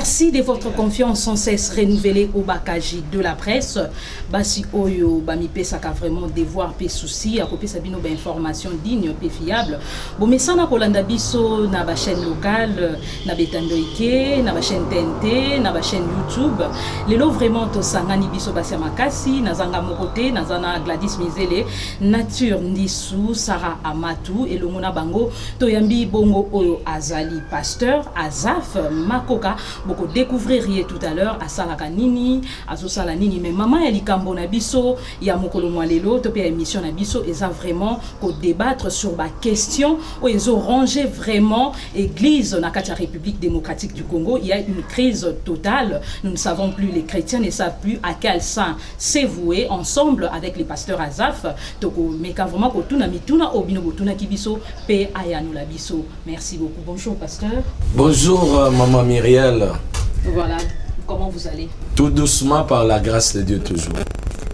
Merci de votre confiance sans cesse renouvelée au Bakaji de la presse. Basi Oyo, Bami Pesaka vraiment devoir, pe souci, à copier Sabino, information digne, pe fiable. Bon, mais ça, na Kolanda Biso, na ba chaîne locale, na Betandoike, na ba chaîne TNT, na ba chaîne YouTube. Les lots vraiment, to Sangani Biso Basia Makasi, na Zanga Mokote, na Zana Gladys Mizele, Nature Ndissou, Sarah Amatou, et le Mona Bango, Toyambi Bongo Oyo Azali, pasteur, Azaf, Makoka. Beaucoup découvrir tout à l'heure à Salakanini, à Zosalanini, mais maman elle Kambo Nabiso, il y a Mokolo Mwalelo, topé émission Nabiso, et ça vraiment pour débattre sur ma question où ils ont rangé vraiment église dans la République démocratique du Congo. Il y a une crise totale. Nous ne savons plus, les chrétiens ne savent plus à quel saint s'évouer ensemble avec les pasteurs Azaf. Toko meka vraiment ko tuna mituna obino botuna kibiso pe ayanu labiso. Merci beaucoup. Bonjour pasteur. Bonjour maman Myriel. Voilà, comment vous allez? Tout doucement par la grâce de Dieu toujours.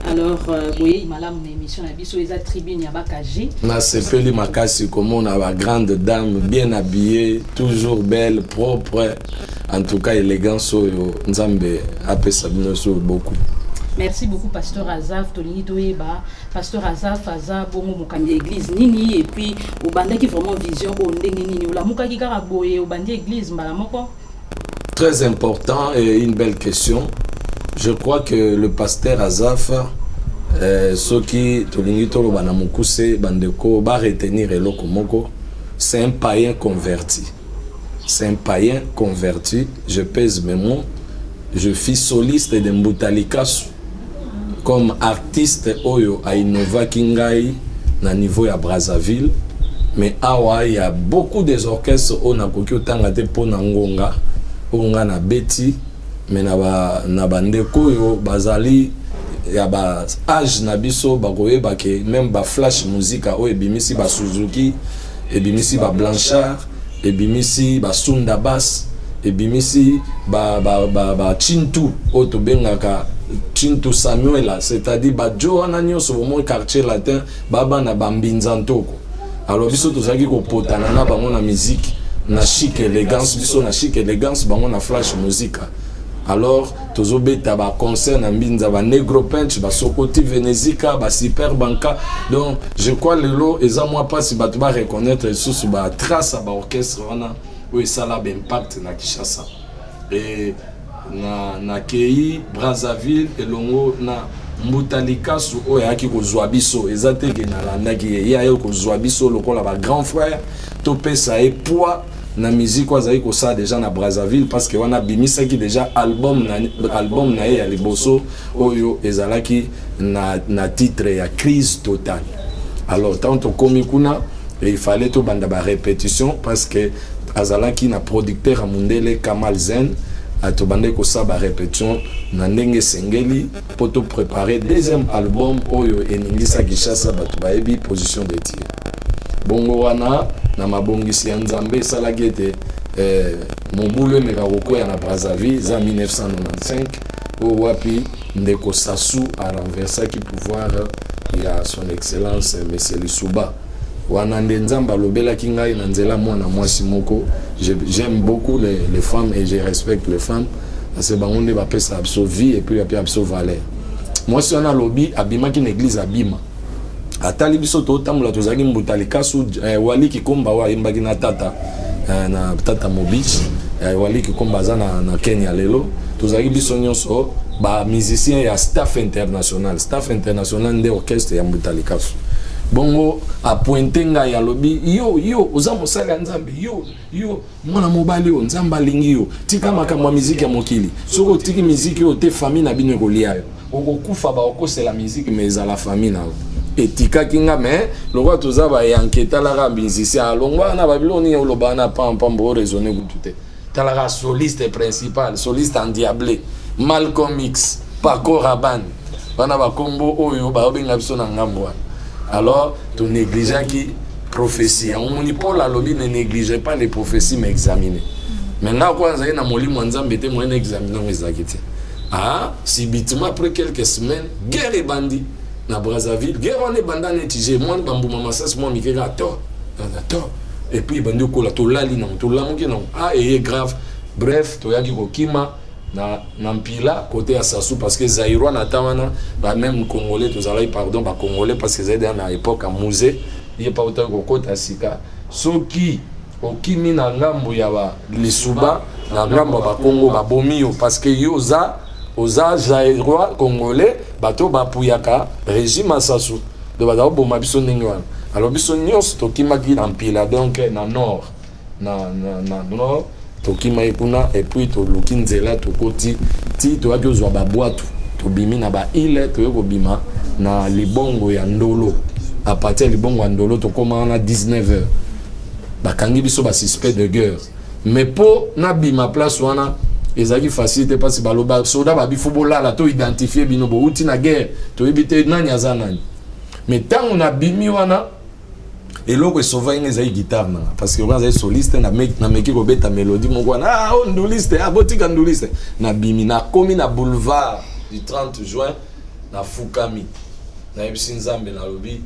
Alors, oui, madame, l'émission Nabiso, les attributs Nyabakaji. Na sepeli makasi comme on a la grande dame, bien habillée, toujours belle, propre, en tout cas élégance, Nzambe apesa binoso beaucoup. Merci beaucoup, pasteur Azaf, Tolini Toeba, pasteur Azaf, Azaf, Bongo Moukandi église Nini, et puis au bandé qui vraiment vision, au Nini, ou la Moukaki Karaboye, au bandé église, Malamoko. Très important et une belle question. Je crois que le pasteur Azaf, ceux qui Tolingito Banamukuse, Bandeko, va retenir Eloko Moko, c'est un païen converti. C'est un païen converti. Je pèse mes mots. Je suis soliste de Mbutalikasu. Comme artiste, Oyo a innové Kingai, na niveau à Brazzaville. Mais awa, il y a beaucoup des orchestres au Nakoki Tangate Ponangonga. Onga na beti mais na bandeko yo bazali ya ba âge na biso bakoye bake même ba flash musique o ebimisi ba Suzuki ebimisi ba Blanchard ebimisi ba Sunda Bass ebimisi ba Chintu o to bengaka Chintu Samuela, c'est-à-dire ba Joana nyonso au quartier latin baba na bambinzantoko. Alors biso tozaki ko potana na bango na musique na chic élégance biso na chic élégance bango na flash musique. Alors tozobeta ba concert na mbinza ba Negro Punch ba Sokoti Venezika ba Super Banca. Donc je crois lelo eza moi pas si batu ba reconnaître sous ba trace ba orchestre wana où ça la impact na Kinshasa et na Kei Brazzaville et longo na Mbutalikasu oyo yaki kozwa biso ezate ke na landaki ya yo kozwa biso lokola ba grand frère to pesa e poids na musique wazali ko ça déjà na Brazzaville parce que wana bimisa ki déjà album na ya liboso oyo ezalaki na titre ya crise totale. Alors tant komi kuna il fallait to banda ba répétition parce que azalaki na producteur Mundele Kamal Zen à to banda ko ça ba répétition na ndenge sengeli pour te préparer deuxième album oyo eningisa Kinshasa batu ba ebi position de tir. Bongo wana na mabongisi ya Nzambe salaki ete mobulu emeka kokwea na Brazzaville za 1995 o wapi ndeko Sassou a renversaki pouvoir ya son excellence monsieur Lisuba wana nde Nzambe alobelaki ngai na nzela mwana mwasi moko. J'aime beaucoup les femmes et je respecte les femmes parce que bango nde bapesa biso vie et puis biso valeur. Mwasi wana lobi abimaki na église abima atali biso to tamula tozaki Mbutalikasu wali kikomba wa imbaki na tata Mobich wali kikomba za na Kenya lelo tozaki biso nyonso ba musicien ya staff international nde orchestre ya Mbutalikasu. Bongo a pointenga ya lobi yo oza mosala Nzambe yo mwana mobali o Nzamba lingi yo tika makamwa musique ya mokili soko tiki musique yo te famille na bino kolia yo okokufa ba okosela musique mais à la famille na etika kinga mais lokwa toza ba yanketa la ka musicien alongwa na babiloni o lobana pambo raisonner gutute talaka soliste principal soliste endiablé Malcolm X Paco Rabanne bana ba kombo oyo ba obenga biso na ngambo. Alors, tu négligeais qui prophétie. On dit Paul a lobby ne négligez pas les prophéties mais examiner. Maintenant, quand on a un moli Mwanzambe, on a examiné les acquittes. Ah, si bitima après quelques semaines, guerre et bandit na Brazzaville, guerre on est bandit netigé, moi bambou mamassas moi mikela tort. Et puis bandi ko la to lali non, to lamuki non. Ah et grave Bref, toyaki kokima na mpila côté à Sassou parce que Zaïrois n'attendent pas même congolais pardon congolais parce que c'était à l'époque à musée il est pas autant kokota sika soki okimi na ngambo ya ba lisuba na ngambo ba Congo ba bomio parce que yoza oza Zaïrois congolais bato ba puyaka régime à Sassou de ba boma biso ndenge wana alors biso nyos tokimaki na mpila donc na nord na nord tokima ekuna et puis to lukinzela to koti ti to aki ozwa ba boatu to bimi na ba ile to yoko bima na libongo ya ndolo à partir libongo ya ndolo to koma na 19h bakangi biso ba suspect de guerre mais po na bima place wana ezaki facilité parce que baloba soda ba bifubola la to identifier bino bo uti na guerre to ebite nani azanani mais tant on a bimi wana et l'autre est souvent une guitare parce que on est soliste na meki ko beta mélodie mon quoi ah on nduliste ah botika nduliste na bimi na komi na boulevard du 30 juin na Fukami na ebisi nzambe na lobi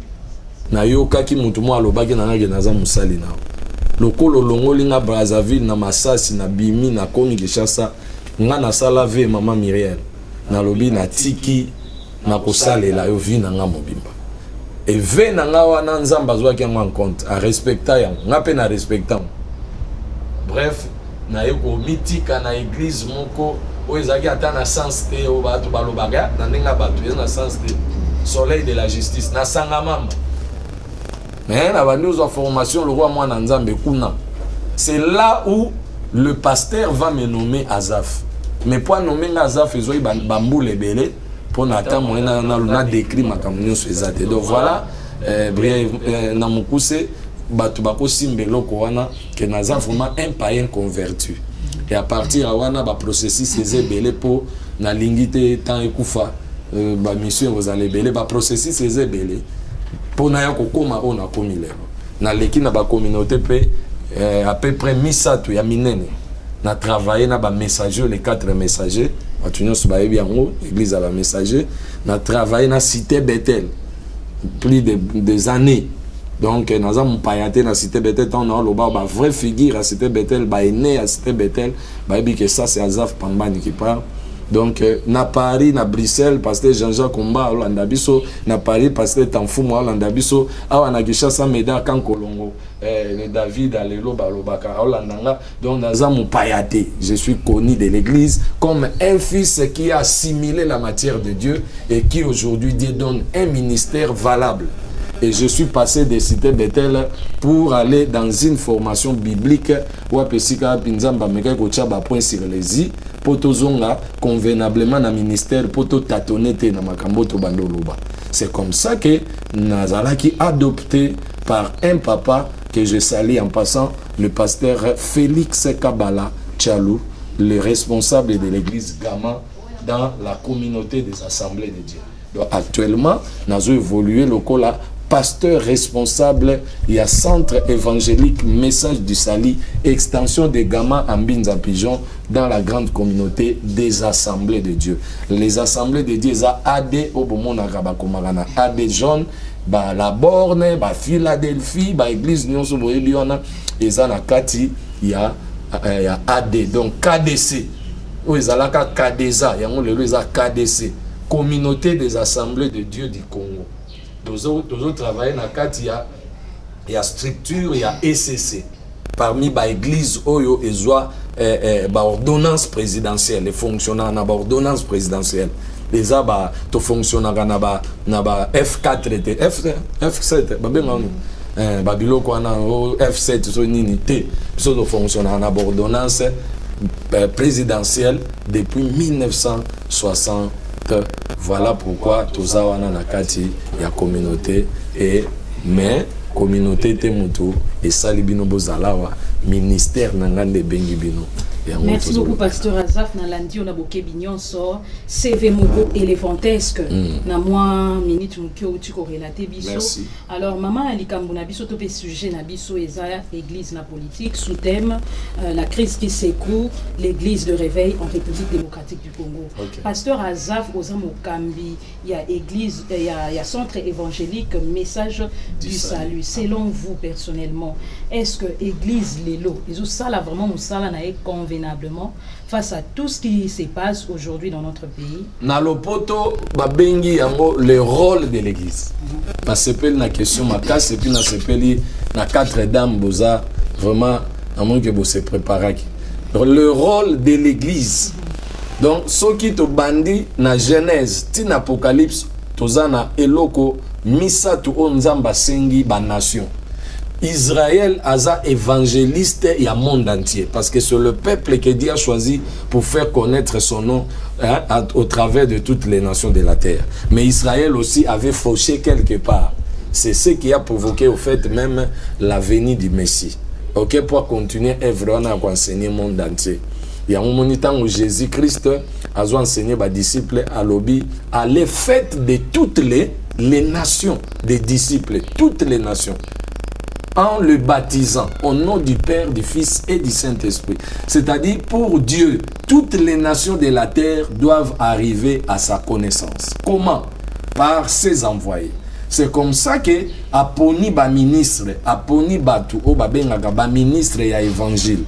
na yoka ki mutu mo alobaki na ngake naza musali na lokolo longoli na Brazzaville na Masasi na bimi na komi Kinshasa nga na sala ve mama Myriel na lobi na tiki na kosalela yo vi na nga mobimba et ve na nga wana nzamba zwaki yango en compte a respecta yango nga pe na respecta bref na yeko mitika na église moko o ezaki ata na sens te o bato balobaka na ndenga bato eza na sens te soleil de la justice na sanga mama mais na bandi ozwa formation le roi mwana nzambe kuna c'est là où le pasteur va me nommer Azaf mais pour nommer Azaf ezoi bambule ebele pour n'attendre moyen na décrit makambo nyonso ezate donc voilà na mukuse bato bako simbelo ko wana que naza vraiment un païen converti et à partir wana ba processus ezebele pour na lingité temps ekufa ba mission vous allez belé ba processus ezebele pour na yako koma ona komi lelo na leki na ba communauté pe à peu près misatu ya minene na travailler na ba messager les 4 messagers l'église à la messager n'a travaillé na cité Bethel plus des années donc nous avons payaté na cité Bethel on a le ba vraie figure à cité Bethel ba né à cité Bethel ba bi que ça c'est Azaf Pambani qui parle donc na Paris na Bruxelles pasteur Jean-Jacques Komba Olanda biso na Paris pasteur Tanfumo Olanda biso awa na Kinshasa Meda kan Kolongo David Alelo Balobaka Olandanga donc nazamu payaté je suis connu de l'église comme un fils qui a assimilé la matière de Dieu et qui aujourd'hui Dieu donne un ministère valable et je suis passé de cité Bethel pour aller dans une formation biblique ou apesika pinzamba meka ko tchaba point sur les i potozonga convenablement na ministère poto tatonete na makambo to bandoloba c'est comme ça que nazalaki adopté par un papa que je salue en passant le pasteur Félix Kabala Tchalou le responsable de l'église Gama dans la communauté des assemblées de Dieu donc actuellement nazo évolué lokola pasteur responsable, il y a centre évangélique message du Sali, extension des Gama en Binza Pigeon dans la grande communauté des assemblées de Dieu. Les assemblées de Dieu, ça AD au Bomona Rabakomarana, AD jaune, bah la borne, bah Philadelphie, bah église Nyonso Boeliona, et ça na Kati, il y a AD, donc KDC. Ou ils ont la KDSA, il y a KDC, communauté des assemblées de Dieu du Congo. Tous autres travaillent dans le il y a structure, il y a ECC. Parmi les églises, il y a ordonnance présidentielle, les fonctionnaires dans l'ordonnance présidentielle. Les a to fonctionnaires dans F4, F7, Babylon F7, so unité, so fonctionnaires dans l'ordonnance présidentielle depuis 1960. Voilà pourquoi tous awana na kati ya communauté et mais communauté temutu et salibino bozalawa ministère nangande bengi bino. Merci beaucoup pasteur Azaf Nalandi on a boké bignon so CV moko éléphantesque na moi minute mukio utiko relater biso. Alors maman alikambu na biso topé sujet na biso ezaya église na politique sous thème la crise qui secoue l'église de réveil en République démocratique du Congo. Pasteur Azaf Ozamo Kambi, il y a église il y a centre évangélique message du salut. Selon vous personnellement, est-ce que église lelo, ils ont ça là vraiment ou ça là na convaincu convenablement face à tout ce qui se passe aujourd'hui dans notre pays? Na lopoto babengi yango le rôle de l'église. Na sepeli na question makasi et puis na sepeli na quatre dames boza vraiment à moins que vous se préparez. Le rôle de l'église. Donc ce qui te bandi na Genèse tin Apocalypse tozana eloko misa tu onzamba sengi ba nation. Israël aza évangéliste et à monde entier parce que c'est le peuple que Dieu a choisi pour faire connaître son nom au travers de toutes les nations de la terre. Mais Israël aussi avait fauché quelque part. C'est ce qui a provoqué au fait même la venue du Messie. Ok, pour continuer œuvre on a enseigner le monde entier. Il y a un moment où Jésus-Christ a enseigné aux disciples à l'obéi à les fêtes de toutes les nations des disciples, toutes les nations, en le baptisant au nom du Père, du Fils et du Saint-Esprit. C'est-à-dire, pour Dieu, toutes les nations de la terre doivent arriver à sa connaissance. Comment? Par ses envoyés. C'est comme ça que aponi ba ministre, aponi batu o ba bengaka ba ministre ya évangile.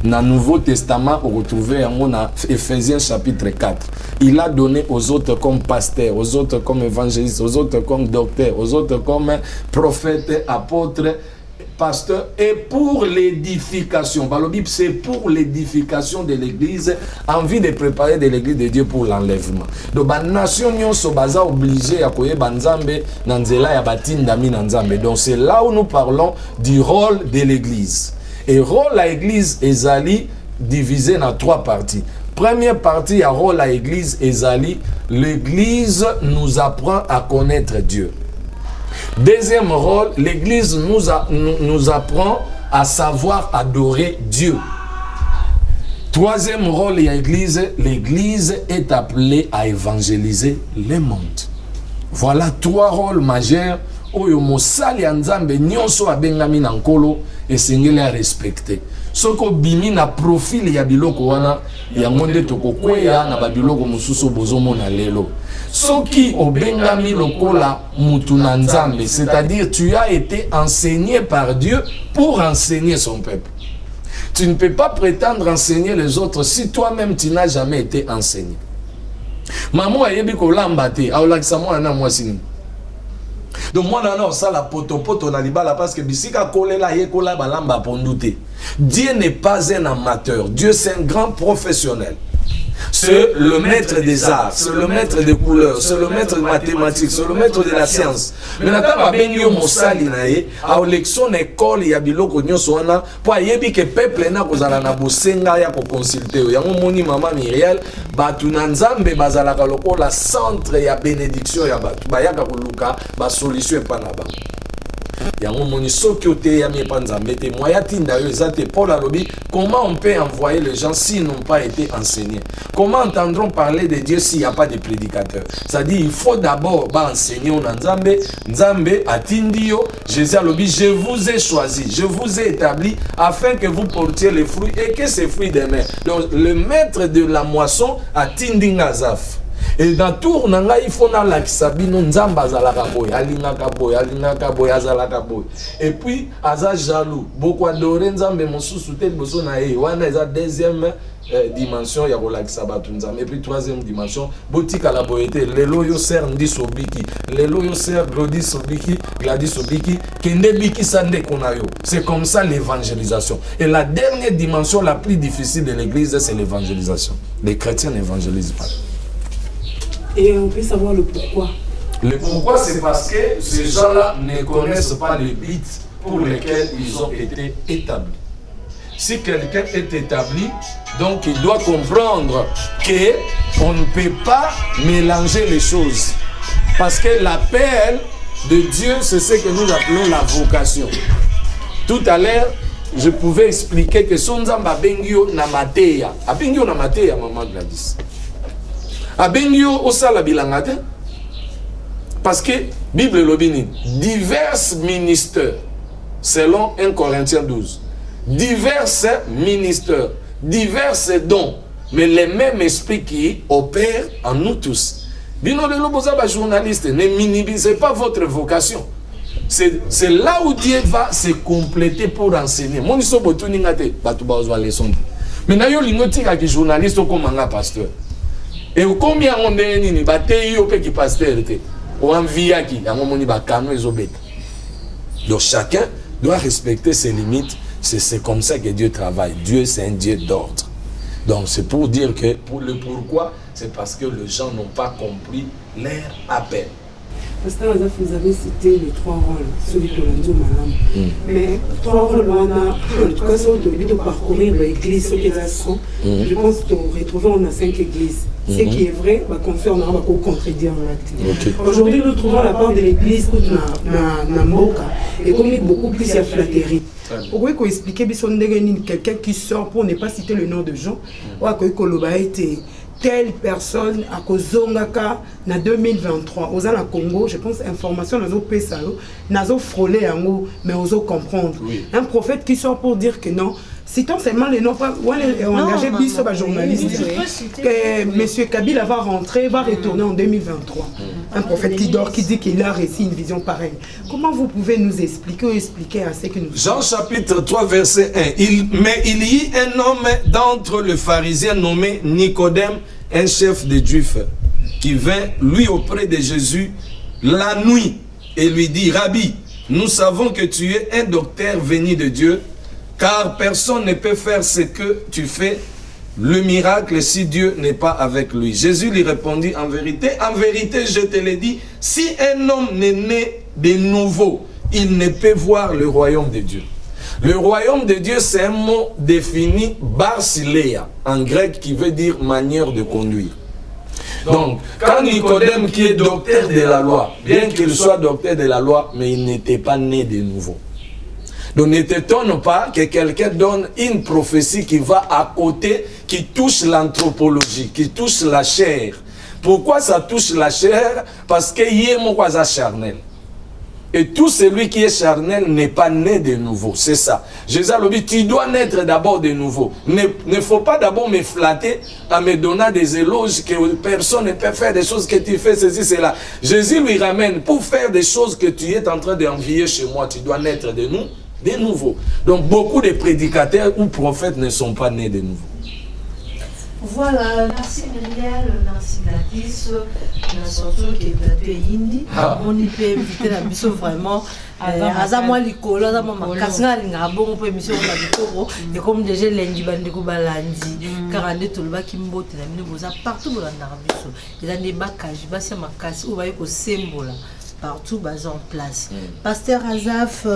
Dans le Nouveau Testament, on retrouve en Ephésiens chapitre 4. Il a donné aux autres comme pasteurs, aux autres comme évangélistes, aux autres comme docteurs, aux autres comme prophètes, apôtres, pasteur, et pour l'édification. La Bible, c'est pour l'édification de l'église, en vue de préparer de l'église de Dieu pour l'enlèvement. Donc, la nation sont obligée à koye banzambe nanzela ya batindami nanzambe. Donc, c'est là où nous parlons du rôle de l'église. Et rôle à l'église est divisé en trois parties. Première partie, à rôle à l'église est l'église nous apprend à connaître Dieu. Deuxième rôle, l'église nous apprend à savoir adorer Dieu. Troisième rôle, l'église est appelée à évangéliser le monde. Voilà trois rôles majeurs oyo mosali anzambe nyonso abengami na nkolo esengeli a respecter. Soko bimi na profil ya biloko wana yango nde tokokweya na babiloko mosusu bozomona lelo. Soki obengami lokola mutu na nzambe, c'est-à-dire tu as été enseigné par Dieu pour enseigner son peuple. Tu ne peux pas prétendre enseigner les autres si toi-même tu n'as jamais été enseigné. Maman ayebi ko lambate, aolakisa mwana mwasini. Donc moi non ça la poto na libala parce que bisika kolela yekola balamba pondute. Dieu n'est pas un amateur, Dieu c'est un grand professionnel. C'est le maître des arts, c'est le maître des couleurs, c'est le maître des mathématiques, c'est le maître de la science. Mais nata ba benyo mosali na ye, a lection école ya biloko nyonso wana pour yebi que peuple na kozala na bosenga ya ko consulter. Ya moni mama Myriel batu na nzambe bazala ka lokola centre ya bénédiction ya batu. Ba yaka koluka ba solution pa na ba. Yango moni soki ote ya mi panzambe te moya tinda yo ezate Paul alobi comment on peut envoyer les gens s'ils n'ont pas été enseignés, comment entendront parler de Dieu s'il n'y a pas de prédicateurs. C'est-à-dire il faut d'abord enseigner au nzambe nzambe atindi yo. Jésus alobi je vous ai choisi, je vous ai établi afin que vous portiez les fruits et que ces fruits demeurent. Donc le maître de la moisson atindi ngazaf. Et dans tout nanga il faut na lakisabino nzamba azalaka boy alingaka boy azalaka boy et puis aza jaloux beaucoup adorer nzambe mosusu te liboso na ye wana eza deuxième dimension ya kolakisa batu nzambe. Et puis troisième dimension botika la boyete lelo yo ser ndi sobiki lelo yo ser Gladys sobiki kende biki sande konayo. C'est comme ça l'évangélisation. Et la dernière dimension la plus difficile de l'église c'est l'évangélisation. Les chrétiens n'évangélisent pas. Et on peut savoir le pourquoi. Le pourquoi, c'est parce que ces gens-là ne connaissent pas les buts pour lesquels ils ont été établis. Si quelqu'un est établi, donc il doit comprendre qu'on ne peut pas mélanger les choses. Parce que l'appel de Dieu, c'est ce que nous appelons la vocation. Tout à l'heure, je pouvais expliquer que Sonzamba Bengio Namateya. Abengio Namateya, maman Gladys. Abengio osala bilangate parce que Bible lobini divers ministères selon 1 Corinthiens 12 divers ministères divers dons mais les mêmes esprits qui opèrent en nous tous. Bino de l'oboza ba journaliste ne minimisez pas votre vocation. C'est là où Dieu va se compléter pour enseigner. Mon iso botuni ngate batu ba ozwa leçon. Mais na yo lingo tika ki journaliste comme un pasteur. Et combien on est ni baté yo pe ki pasteur te. O envia ki yango moni ba kanu ezobeta. Donc chacun doit respecter ses limites. C'est comme ça que Dieu travaille. Dieu, c'est un Dieu d'ordre. Donc c'est pour dire que pour le pourquoi, c'est parce que les gens n'ont pas compris leur appel. Pasteur Azaf, vous avez cité les 3 rôles, celui de l'Andio Malam. Mais 3 rôles, en tout cas, sur de parcourir l'église, ceux qui sont, je pense que retrouver on a 5 églises. Ce qui est vrai, on va contredire l'acte. Aujourd'hui, nous trouvons la part de l'église dans Moka et comme il y a beaucoup plus de flatterie. Pourquoi il faut expliquer quelqu'un qui sort pour ne pas citer le nom de gens, ou à quoi été telle personne à Kozongaka en 2023 aux la Congo, je pense information nazo pesalo nazo frôler en haut mais oso comprendre un prophète qui sort pour dire que non citant seulement les noms pas engagé biso ba journaliste que monsieur Kabila va rentrer va retourner en 2023 un prophète qui dort qui dit qu'il a reçu une vision pareille. Comment vous pouvez nous expliquer ou expliquer à ce que nous Jean chapitre 3 verset 1 mais il y eut un homme d'entre les pharisiens nommé Nicodème, un chef des Juifs, qui vint lui auprès de Jésus la nuit et lui dit: Rabbi, nous savons que tu es un docteur venu de Dieu, car personne ne peut faire ce que tu fais, le miracle, si Dieu n'est pas avec lui. Jésus lui répondit: en vérité, je te l'ai dit, si un homme n'est né de nouveau, il ne peut voir le royaume de Dieu. Le royaume de Dieu, c'est un mot défini basileia, en grec, qui veut dire manière de conduire. Donc, quand Nicodème, qui est docteur de la loi, bien qu'il soit docteur de la loi, mais il n'était pas né de nouveau. Donc, ne t'étonne pas que quelqu'un donne une prophétie qui va à côté, qui touche l'anthropologie, qui touche la chair. Pourquoi ça touche la chair? Parce qu'il y a mon voisin charnel. Et tout celui qui est charnel n'est pas né de nouveau. C'est ça. Jésus a dit, tu dois naître d'abord de nouveau. Ne faut pas d'abord me flatter en me donnant des éloges que personne ne peut faire des choses que tu fais, ceci, cela. Jésus lui ramène, pour faire des choses que tu es en train d'envier chez moi, tu dois naître de nouveau. Donc beaucoup de prédicateurs ou prophètes ne sont pas nés de nouveau. Voilà, merci Myriel, merci Gladys, surtout qui est plateau Indi. On y peut inviter la mission vraiment. Azamwa likolo, azamwa makasina lingabo, on peut émission la bitoro. Et comme déjà lundi bandeko balandi, car ande tolba kimbote la mine boza partout dans la biso. Il y a des bakaji, basia makasi, ou va yoko sembola. Partout basé en place. Pasteur Azaf,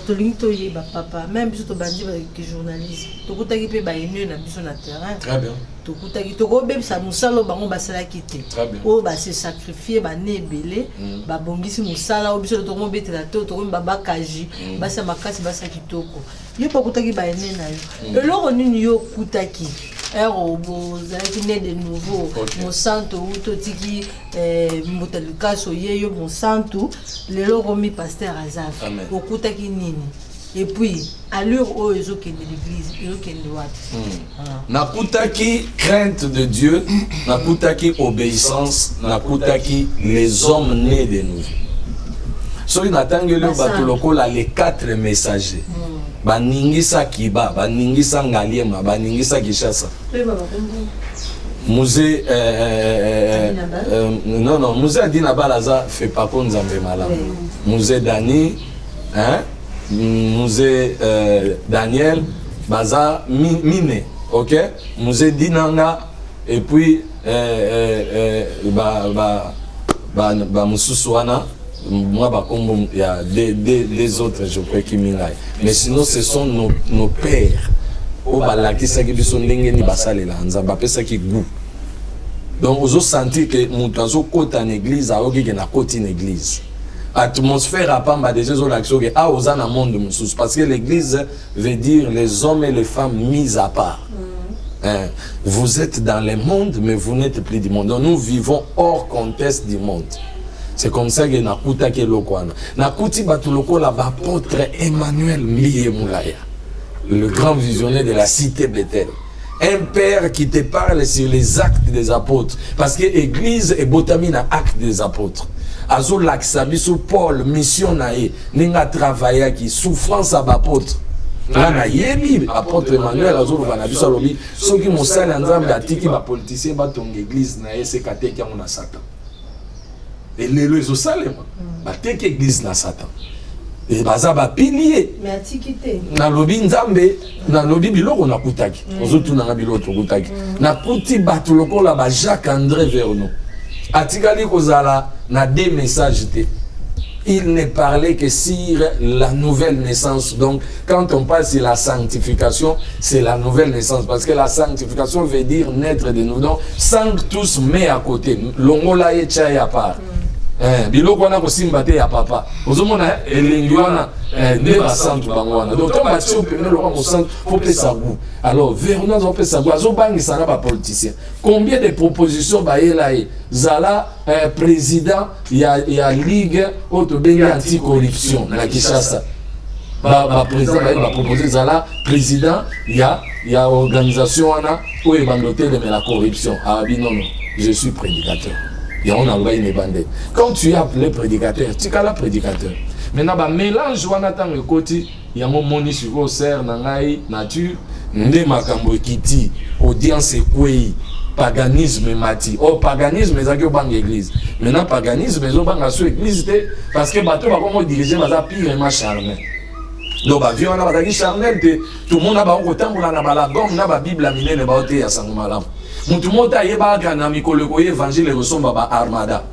Tolingi papa, même si tu bandi avec journaliste, tu as qui peut baigner dans le terrain. Très bien. Tu as qui ça musalo bango basala quitter. Très bien. Oh bah se sacrifier bah né belé, bah bongisi musala obiso to mo betela to baba kaji, bah sa makasi bah sa kitoko. Yo pas kutaki baigner na yo. Et loro nini yo kutaki. Erobo zaki né de nouveau Monsanto utotiki mbotalukaso yeyo Monsanto lelo romi pasteur Azaf okutaki nini et puis allure o ezokende l'église ezokende wati nakutaki crainte de Dieu, nakutaki obéissance, nakutaki les hommes nés de nouveau. Soki natangeli bato lokola les 4 messagers. Baningisa Kiba, baningisa Ngaliema, baningisa Kishasa. Musée non, Musée Adina Balaza fait pas qu'on Nzambe Malam. Musée Dani, hein? Musée Daniel, Baza Mine, ok? Musée Dinanga, et puis Mususuana. Moi, il y a des autres, je crois, qui m'y aillent. Mais sinon, ce sont nos pères. Donc, vous sentez que nous avons côté en église, à côté en église. Atmosphère à Pamba, des gens qui ont un monde de Moussous. Parce que l'église veut dire les hommes et les femmes mis à part. Vous êtes dans le monde, mais vous n'êtes plus du monde. Donc, nous vivons hors contexte du monde. C'est comme ça que nakuta ke lokwana. Nakuti batuloko la apôtre Emmanuel Miye Moulaya, le grand visionnaire de la cité Bethel. Un père qui te parle sur les actes des apôtres. Parce que l'église est botamina actes des apôtres. Azo laksabiso Paul, mission nae, ninga travailla qui souffrance à apôtre. na yebi apôtre Emmanuel azoloba na biso alobi soki mosali ya Nzambe atiki bapoliticien batonga église na ye seka teki yango na Satan elelo ezosalema bateki église na Satan et baza bapilier mais atiki te nalobi Nzambe nalobi biloko nakutaki ozotuna na biloko tokutaki nakuti bato lokola ba Jacques André Vernon atikali kozala na des messages te. Il ne parlait que sur la nouvelle naissance. Donc, quand on parle sur la sanctification, c'est la nouvelle naissance. Parce que la sanctification veut dire naître de nous. Donc, sanctus met à côté. Longola et tchaï à part. Biloko wana kosimbate ya papa. Ozomona elengi wana ne ba santu bangwana. Donc, quand bati opene lo ko santu faut pesa goût. Alors, Vernon on pesa goût. Azo bangi sana ba politicien. Combien de propositions ba yelaye zala président il y a ligue anti-corruption na Kinshasa. Ba président ba proposer zala président il y a organisation wana où est bandoté de la corruption. Ah bi non, je suis prédicateur. Il y a une bande. Quand tu es appelé prédicateur, tu es là prédicateur. Maintenant ba mélange wana tant le côté il y a mon moni sur au ser na ngai nature nde makambo kiti audience kwei paganisme mati. Oh, paganisme, c'est que bang église. Maintenant, paganisme, c'est bang sur église parce que bateau va comment diriger, va pire charnel. Donc, bah, vieux, on a pas charnel, tout le monde a pas autant pour la nabala, comme on a pas Bible, la mine, ba oté à sang malam. Tout le monde a yéba ganamiko le koye évangile ressemble à armada.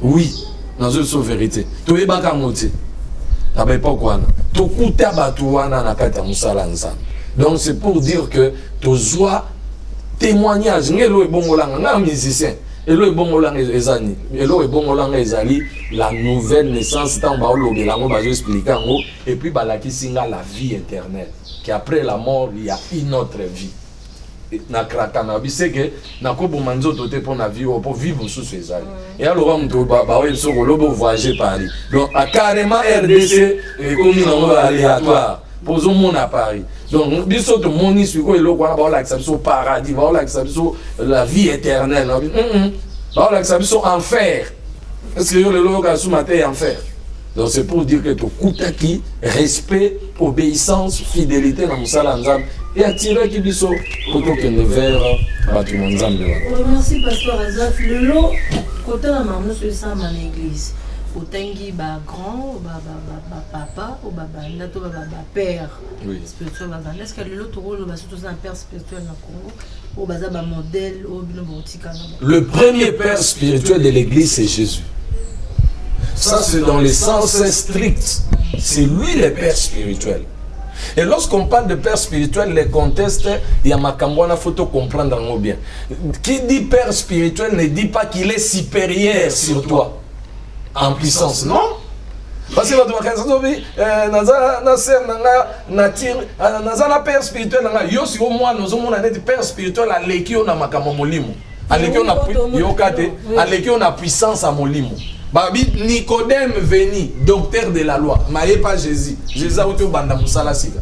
Oui, dans une seule vérité. Tout yéba kamoté. T'avais pas quoi. Tout kuta batouana na kata musala nzam. Donc, c'est pour dire que tu dois témoignage ngelo ebongolanga na musicien elo ebongolanga ezani elo ebongolanga ezali la nouvelle naissance tant ba olobela ngo ba expliquer ngo et puis balakisinga la vie éternelle qu'après la mort il y a une autre vie na krakana biseke na ko bomanzo tote pour na vie pour vivre sous ces ailes et alors on ba ouais so lobo voyager Paris donc à carrément RDC et comme non aléatoire posons mon à Paris. Donc, biso to moni suko elo kwa ba la exception paradis, ba la exception la vie éternelle. Ba la exception enfer. Est-ce que yo le loka sous matin enfer? Donc c'est pour dire que to kutaki respect, obéissance, fidélité dans musala nzambe et attirer ki biso poto que ne vers batu nzambe. Merci pasteur Azaf. Le lot côté la maman sur ça dans l'église. Otengi ba grand ba papa ou ba nato ba père spirituel ba est-ce que l'autre rôle ba surtout un père spirituel na Congo ou ba ba modèle ou bino botika. Le premier père spirituel de l'église c'est Jésus. Ça c'est dans le sens strict. C'est lui le père spirituel. Et lorsqu'on parle de père spirituel, les contextes, il y a Makambouana, il faut comprendre bien. Qui dit père spirituel ne dit pas qu'il est supérieur sur toi. En puissance, non? Parce que votre na père spirituel, yo si au moins nous avons un père spirituel à l'équipe na makamo molimo. À l'équipe on a puissance à molimo. Babi Nicodème veni, docteur de la loi. Maïe pas Jésus. Jésus a été banda musala siga.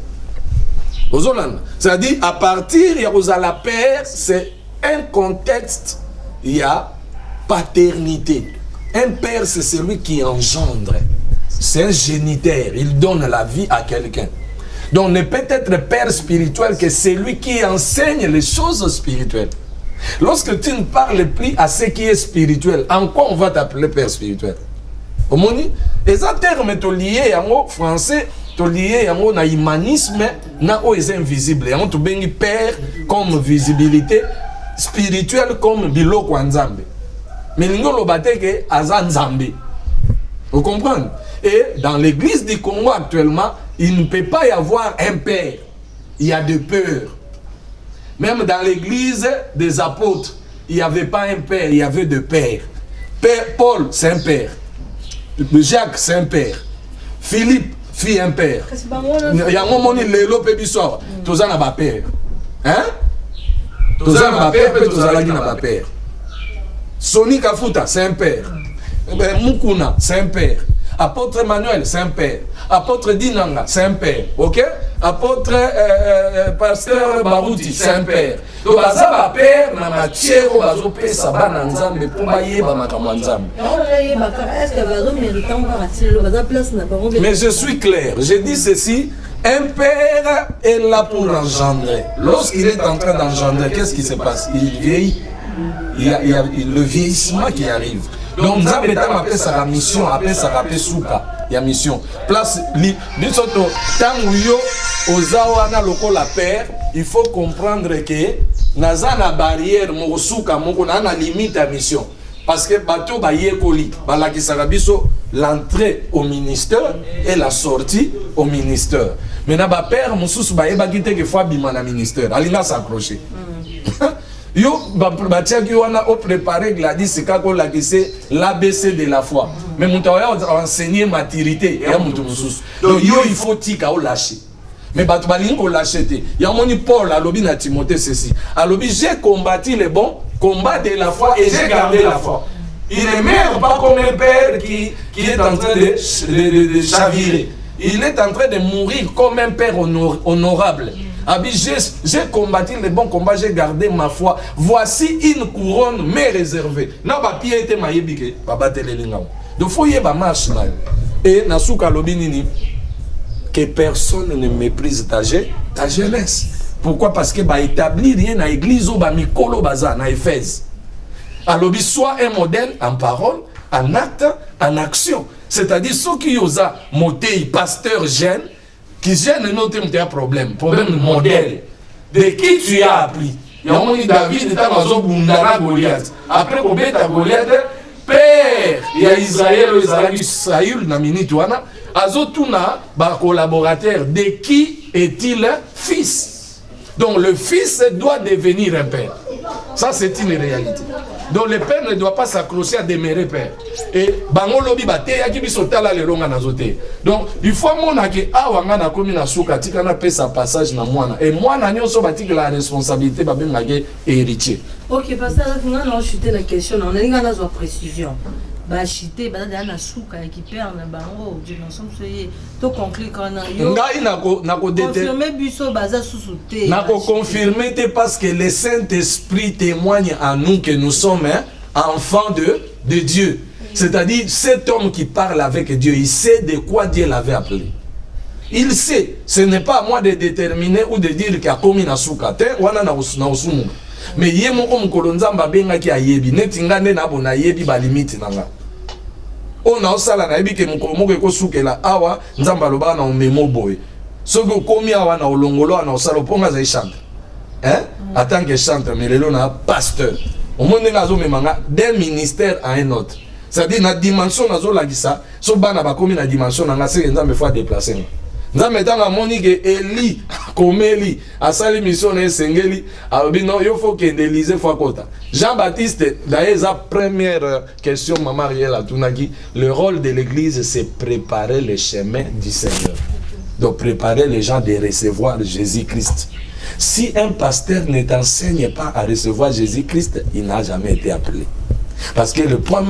C'est-à-dire à partir il y a la père, c'est un contexte, il y a paternité. Un père, c'est celui qui engendre. C'est un géniteur. Il donne la vie à quelqu'un. Donc, ne peut être père spirituel que celui qui enseigne les choses spirituelles. Lorsque tu ne parles plus à ce qui est spirituel, en quoi on va t'appeler père spirituel? Au monde, les termes sont liés en français, sont liés en humanisme, na o est invisible. On te bengi père comme visibilité, spirituel comme biloko nzambe. Mais nous que Azanzambe. Vous comprenez? Et dans l'église du Congo actuellement, il ne peut pas y avoir un père. Il y a deux peurs. Même dans l'église des apôtres, il n'y avait pas un père, il y avait deux pères. Père Paul, c'est un père. Jacques, c'est un père. Philippe, fit un père. Il y a un moment où l'élo peut bisor. Tous en a père. Hein? Tous en a père, tous en a père. Soni Kafuta, c'est un père. Mukuna, c'est un père. Apôtre Emmanuel, c'est un père. Apôtre Dinanga, c'est un père. Ok? Apôtre Pasteur Barouti, c'est un père. Donc, baza ba père na matière où bazo pesa bana nzambe pour bayeba makambo nzambe. Mais je suis clair, je dis ceci, un père est là pour engendrer. Lorsqu'il est en train d'engendrer, qu'est-ce qui se passe? Il vieillit. Il y a le vieillissement qui arrive. Donc, nous avons appelé ça la mission, appelé ça la souka. Il y a mission. Place, bisoto, tant yo, ozawana loko la père, il faut comprendre que naza na barrière, mo souka, mo na limite à mission. Parce que bateau ba yekoli, ba la kisarabiso, l'entrée au ministère et la sortie au ministère. Maintenant, ba père, mon sous ba eba kite que fois bima na ministère, alina s'accrocher. Yo, batia qui wana au préparé gladi c'est kako la c'est l'ABC de la foi. Mais mon tawaya enseigner maturité et mon sous. Donc yo il faut tika au lâcher. Mais batu balingi ko lâcher te. Ya moni Paul a lobi na Timothée ceci. A lobi j'ai combattu le bon combat de la foi et j'ai gardé la foi. Il ne meurt pas comme un père qui est en train de chavirer. Il est en train de mourir comme un père honorable. J'ai combattu le bon combat, j'ai gardé ma foi. Voici une couronne mais réservée. Na ba pied était maïbike, baba telelinga. Donc faut y ba marche là. Et nasuka lobinini que personne ne méprise ta jeunesse. Pourquoi? Parce que ba établir rien na église ou ba mikolo baza na Éphèse. Alors soit un modèle en parole, en acte, en action. C'est-à-dire ceux qui osent monter pasteur jeune qui gêne notre problème modèle de qui tu as appris. Il y a un David était dans Bundana Goliath. Après Obeta Goliath, père, il y a Israël na minute wana azotuna ba collaborateur de qui est-il fils. Donc le fils doit devenir un père. Ça c'est une réalité. Donc le père ne doit pas s'accrocher à demeurer père. Et bango lobi bate yaki bisotala le longa nazote. Donc il faut mona ke awanga na komi na suka tika na pesa passage na mwana. Et mwana nyonso batiki la responsabilité babenga ke héritier. OK, parce que là on a chuté la question, on a linga na zo précision. Ba chité ba na suka qui perd na bango, Dieu nous sommes soyez to conclure quand yo. Ngai nako confirmer biso baza susute. Nako confirmer parce que le Saint-Esprit témoigne à nous que nous sommes enfants de Dieu. C'est-à-dire cet homme qui parle avec Dieu, il sait de quoi Dieu l'avait appelé. Il sait, ce n'est pas à moi de déterminer ou de dire qu'il y a commis na suka te wana na usumu. Mais yé moko mukolo nzamba benga ki ayebi netinga nde na bona yebi ba limite nanga. On a osala na yebi ke mukolo moko ekosukela awa nzamba loba na omemo boy. Soki komi awa na olongolo na osala ponga za chante. Hein? En tant que chanteur mais lelo na pasteur. Au monde ngazo memanga d'un ministère à un autre. C'est-à-dire na dimension nazo lagisa so bana ba komi na dimension nanga se nzambe fois déplacer. Nzambe tanga moni ke Eli komeli asali mission na sengeli albino yo faut que Élysée fois kota. Jean-Baptiste d'ailleurs sa première question maman Ariel a tunaki le rôle de l'église c'est préparer le chemin du Seigneur. Donc préparer les gens de recevoir Jésus-Christ. Si un pasteur ne t'enseigne pas à recevoir Jésus-Christ, il n'a jamais été appelé. Parce que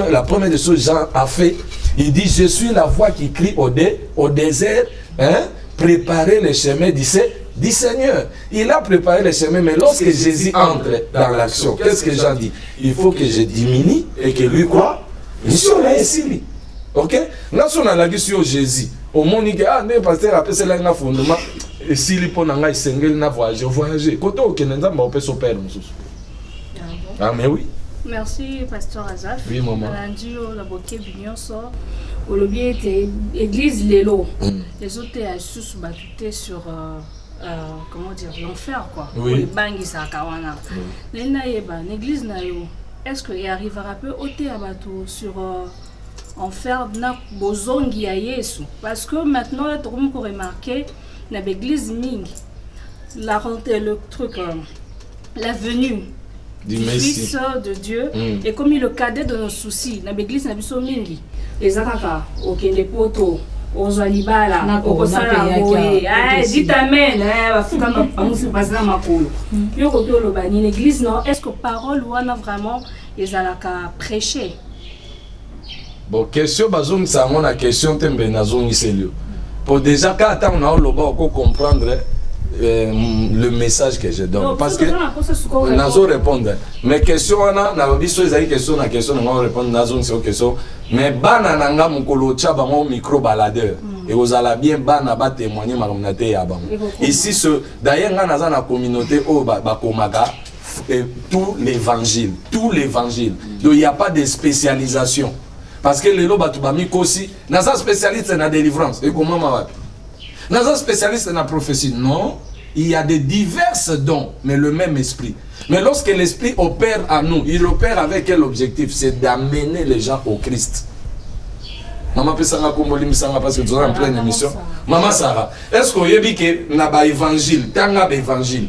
la première des choses Jean a fait, il dit je suis la voix qui crie au désert. Hein? Préparer le chemin du Seigneur. Il a préparé le chemin, mais lorsque Jésus entre dans l'action, qu'est-ce que Jean dit? Il faut que je diminue et que lui quoi? Mission là ici. Ok? Là, on a la question Jésus. Au monde, il dit ah, mais pasteur après c'est là un fondement. Et s'il est pour n'engager single n'a voyager. Quand on est dans mon père son père. Ah mais oui. Merci, Pasteur Azaf. Oui, maman. Lundi, la bouquet bignon sort. Au lobby était église Lélo. Les autres étaient sur comment dire, l'enfer quoi. Oui. Les bangs ça kawana. L'église nayo. Est-ce qu'il arrivera peu ôter à bateau sur enfer na bozongi ya Yesu? Parce que maintenant là tout le monde remarqué na l'église Ming la rentrée le truc la venue du Fils de Dieu et comme il le cadet de nos soucis na l'église na biso mingi les akaka okende poto ozalibala okosala boye dit amen bafuka bamusi pasana makolo yo ko to lo bani l'église non est-ce que parole wana vraiment ezalaka prêcher Bon, question, bazong, ça on a question, tembe nazong iselio. Pour déjà, quand on a le bas, comprendre le message que je donne. Non, parce que nazo répondre. Mais question, on a, na biso ezali question, na question, on va répondre nazong c'est une question. Mais bana nanga mukolo tchaba mon micro baladeur. Et vous allez bien bana ba témoigner ma communauté ya bango. Ici ce d'ailleurs nga naza na communauté o ba komaga tout l'évangile. Donc il n'y a pas de spécialisation. Parce que les lots batubami kosi, naza spécialiste dans la délivrance. Et comment ma naza spécialiste dans la prophétie. Non, il y a des diverses dons, mais le même esprit. Mais lorsque l'esprit opère à nous, il opère avec quel objectif? C'est d'amener les gens au Christ. Maman Pessanga Komboli Misanga parce que nous sommes en pleine émission. Maman Sarah, est-ce qu'on y a dit que n'a pas évangile, tanga évangile.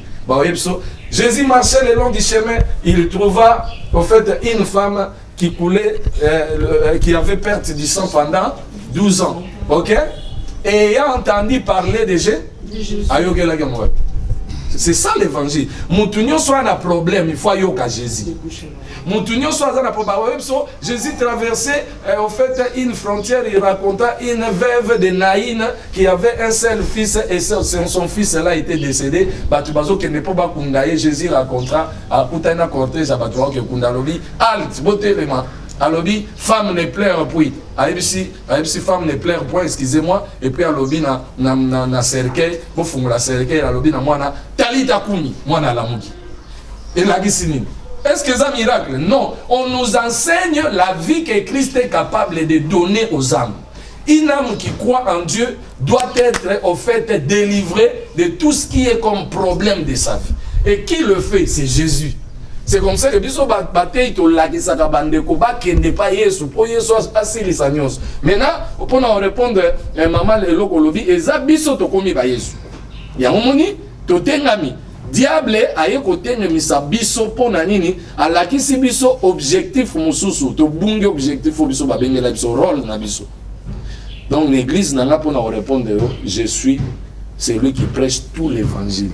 Jésus marchait le long du chemin, il trouva en fait une femme qui coulait, qui avait perte du sang pendant 12 ans. Ok? Et ayant entendu parler de Jésus, c'est ça l'évangile. Moutounion soit un problème, il faut aller au Jésus. Moutounion soit un problème. Jésus traversait en fait une frontière, il raconta une veuve de Naïn qui avait un seul fils et son fils là était décédé. Batubazo qui n'est pas kundaye, Jésus racontera à Koutana Cortez à Batuwa que Kundalobi, alt, beauté les mains. Alobi, femme ne pleure puis. Aïbisi, femme ne pleure point, excusez-moi. Et puis alobi na cercueil, pour fondre la cercueil, alobi na moana, talita kumi, moana la mugi. Et la gisini. Est-ce que c'est un miracle? Non. On nous enseigne la vie que Christ est capable de donner aux âmes. Une âme qui croit en Dieu doit être au fait délivrée de tout ce qui est comme problème de sa vie. Et qui le fait? C'est Jésus. C'est comme ça que biso bataille to la qui s'acabande ko ba kende pa Yesu po Yesu asili sanyos. Maintenant pour nous répondre maman le lokolobi eza biso to komi ba Yesu. Ya momoni to tengami diable aye ko tengemisa biso pona nini alakisi biso objectif mususu to bunge objectif biso ba bengela biso rôle na biso. Donc l'église n'a pas pour nous répondre je suis celui qui prêche tout l'évangile.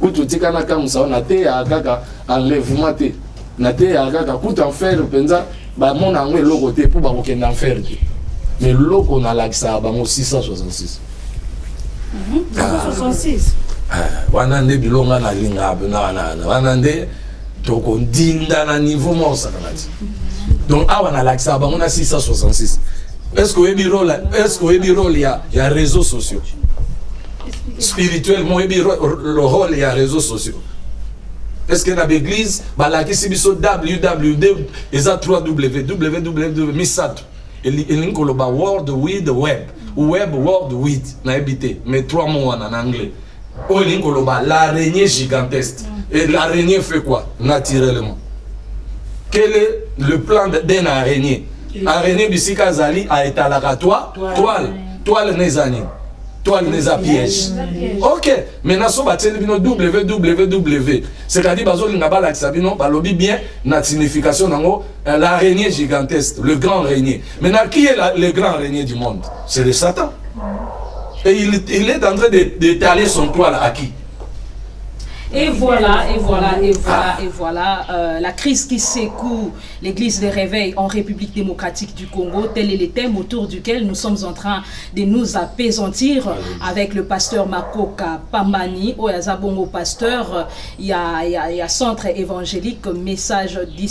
Kutu tika na kamusa na te ya kaka enlèvement te na te ya kaka kutu enfer penza ba mona ngwe loko te pour ba ko kenda enfer te mais loko na lakisa ba mo 666 666 wana nde bilonga na linga na wana nde to ko ndinda na niveau mo sakanati donc awa na lakisa ba mo na 666 est-ce que ebi rôle ya réseaux sociaux spirituellement, le rôle et les réseaux sociaux. Est-ce que dans l'église, il y a www, il y a www, misat, il y a World Wide Web, Web World Wide, mais 3 mots en anglais. Il y a l'araignée gigantesque. Et l'araignée fait quoi? Naturellement. Quel est le plan d'une araignée? Araignée bisika zali a été à la toile nezani. Toile les pièges. Ok, maintenant so bateli bino www. C'est-à-dire bazo linga ba la sabino ba lobi bien na signification nango l'araignée gigantesque, le grand araignée. Maintenant qui est le grand araignée du monde? C'est le Satan. Et il est en train d'étaler son toile à qui? Et voilà, la crise qui secoue l'église des réveils en République démocratique du Congo, tel est le thème autour duquel nous sommes en train de nous apaisantir avec le pasteur Makoka Pambani, au Yazabongo pasteur, il y a centre évangélique, message du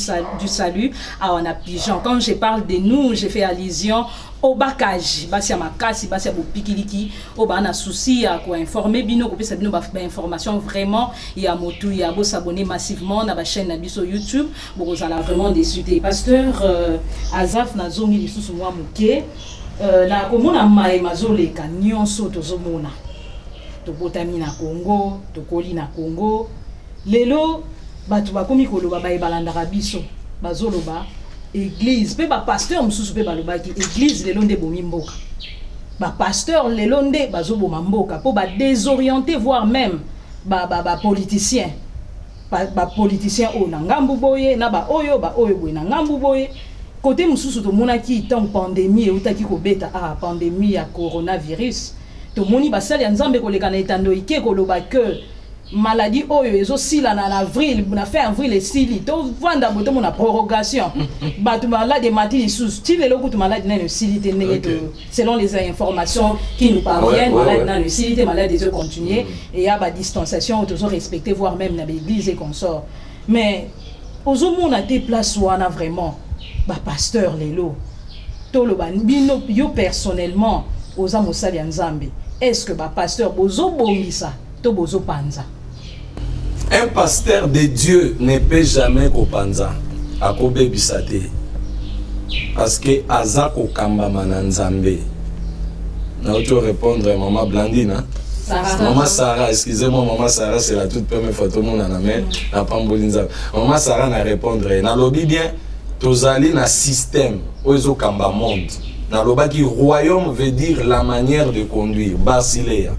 salut à Onapijan. Quand je parle de nous, je fais allusion au bakaji, basia makasi, basia bopikiliki, au bana souci à quoi informer bino, kopesa bino ba information vraiment, il y a motu, il y a beau s'abonner massivement na ba chaîne na biso YouTube, bon vous allez vraiment décider. Pasteur Azaf na zongi lisusu mwa muke, na komona mai mazole ka nyonso tozomona. Tobotami na Congo, tokoli na Congo. Lelo batu bakomi koloba ba ebalandaka biso, bazoloba église pe ba pasteur mususu pe balobaki église lelo nde bomi mboka ba pasteur lelo nde bazoboma mboka po ba désorienter voire même ba politicien ba politicien o na ngambu boye na ba oyo boye na ngambu boye côté mususu to monaki tant pandémie utaki ko beta pandémie ya coronavirus to moni ba sali ya nzambe koleka na etando ike koloba que maladie oyo ezosila na avril na fin avril esili tovanda boto mona prorogation bato malade mati lisusu ti lelo kutu malade nano esili te ndenge to selon les informations qui nous parviennent malade nano esili te malade ezo continuer et ya ba distanciation tozo respecter voire même na l'église et consort mais ozomona te place wana vraiment ba pasteur lelo toloba bino yo personnellement oza mosali ya Nzambe est-ce que ba pasteur bozo bongisa to bozo panza? Un pasteur de Dieu ne peut jamais kopanza akobebisa te parce que aza kokamba mananzambe. Na auto répondre maman Blandine hein? Maman Sarah, excusez-moi maman Sarah, c'est la toute première fois tout le monde en a mis na pambolinza. Maman Sarah na répondre na lobi bien tozali na système ozo kamba monde. Na loba qui royaume veut dire la manière de conduire, Basileia.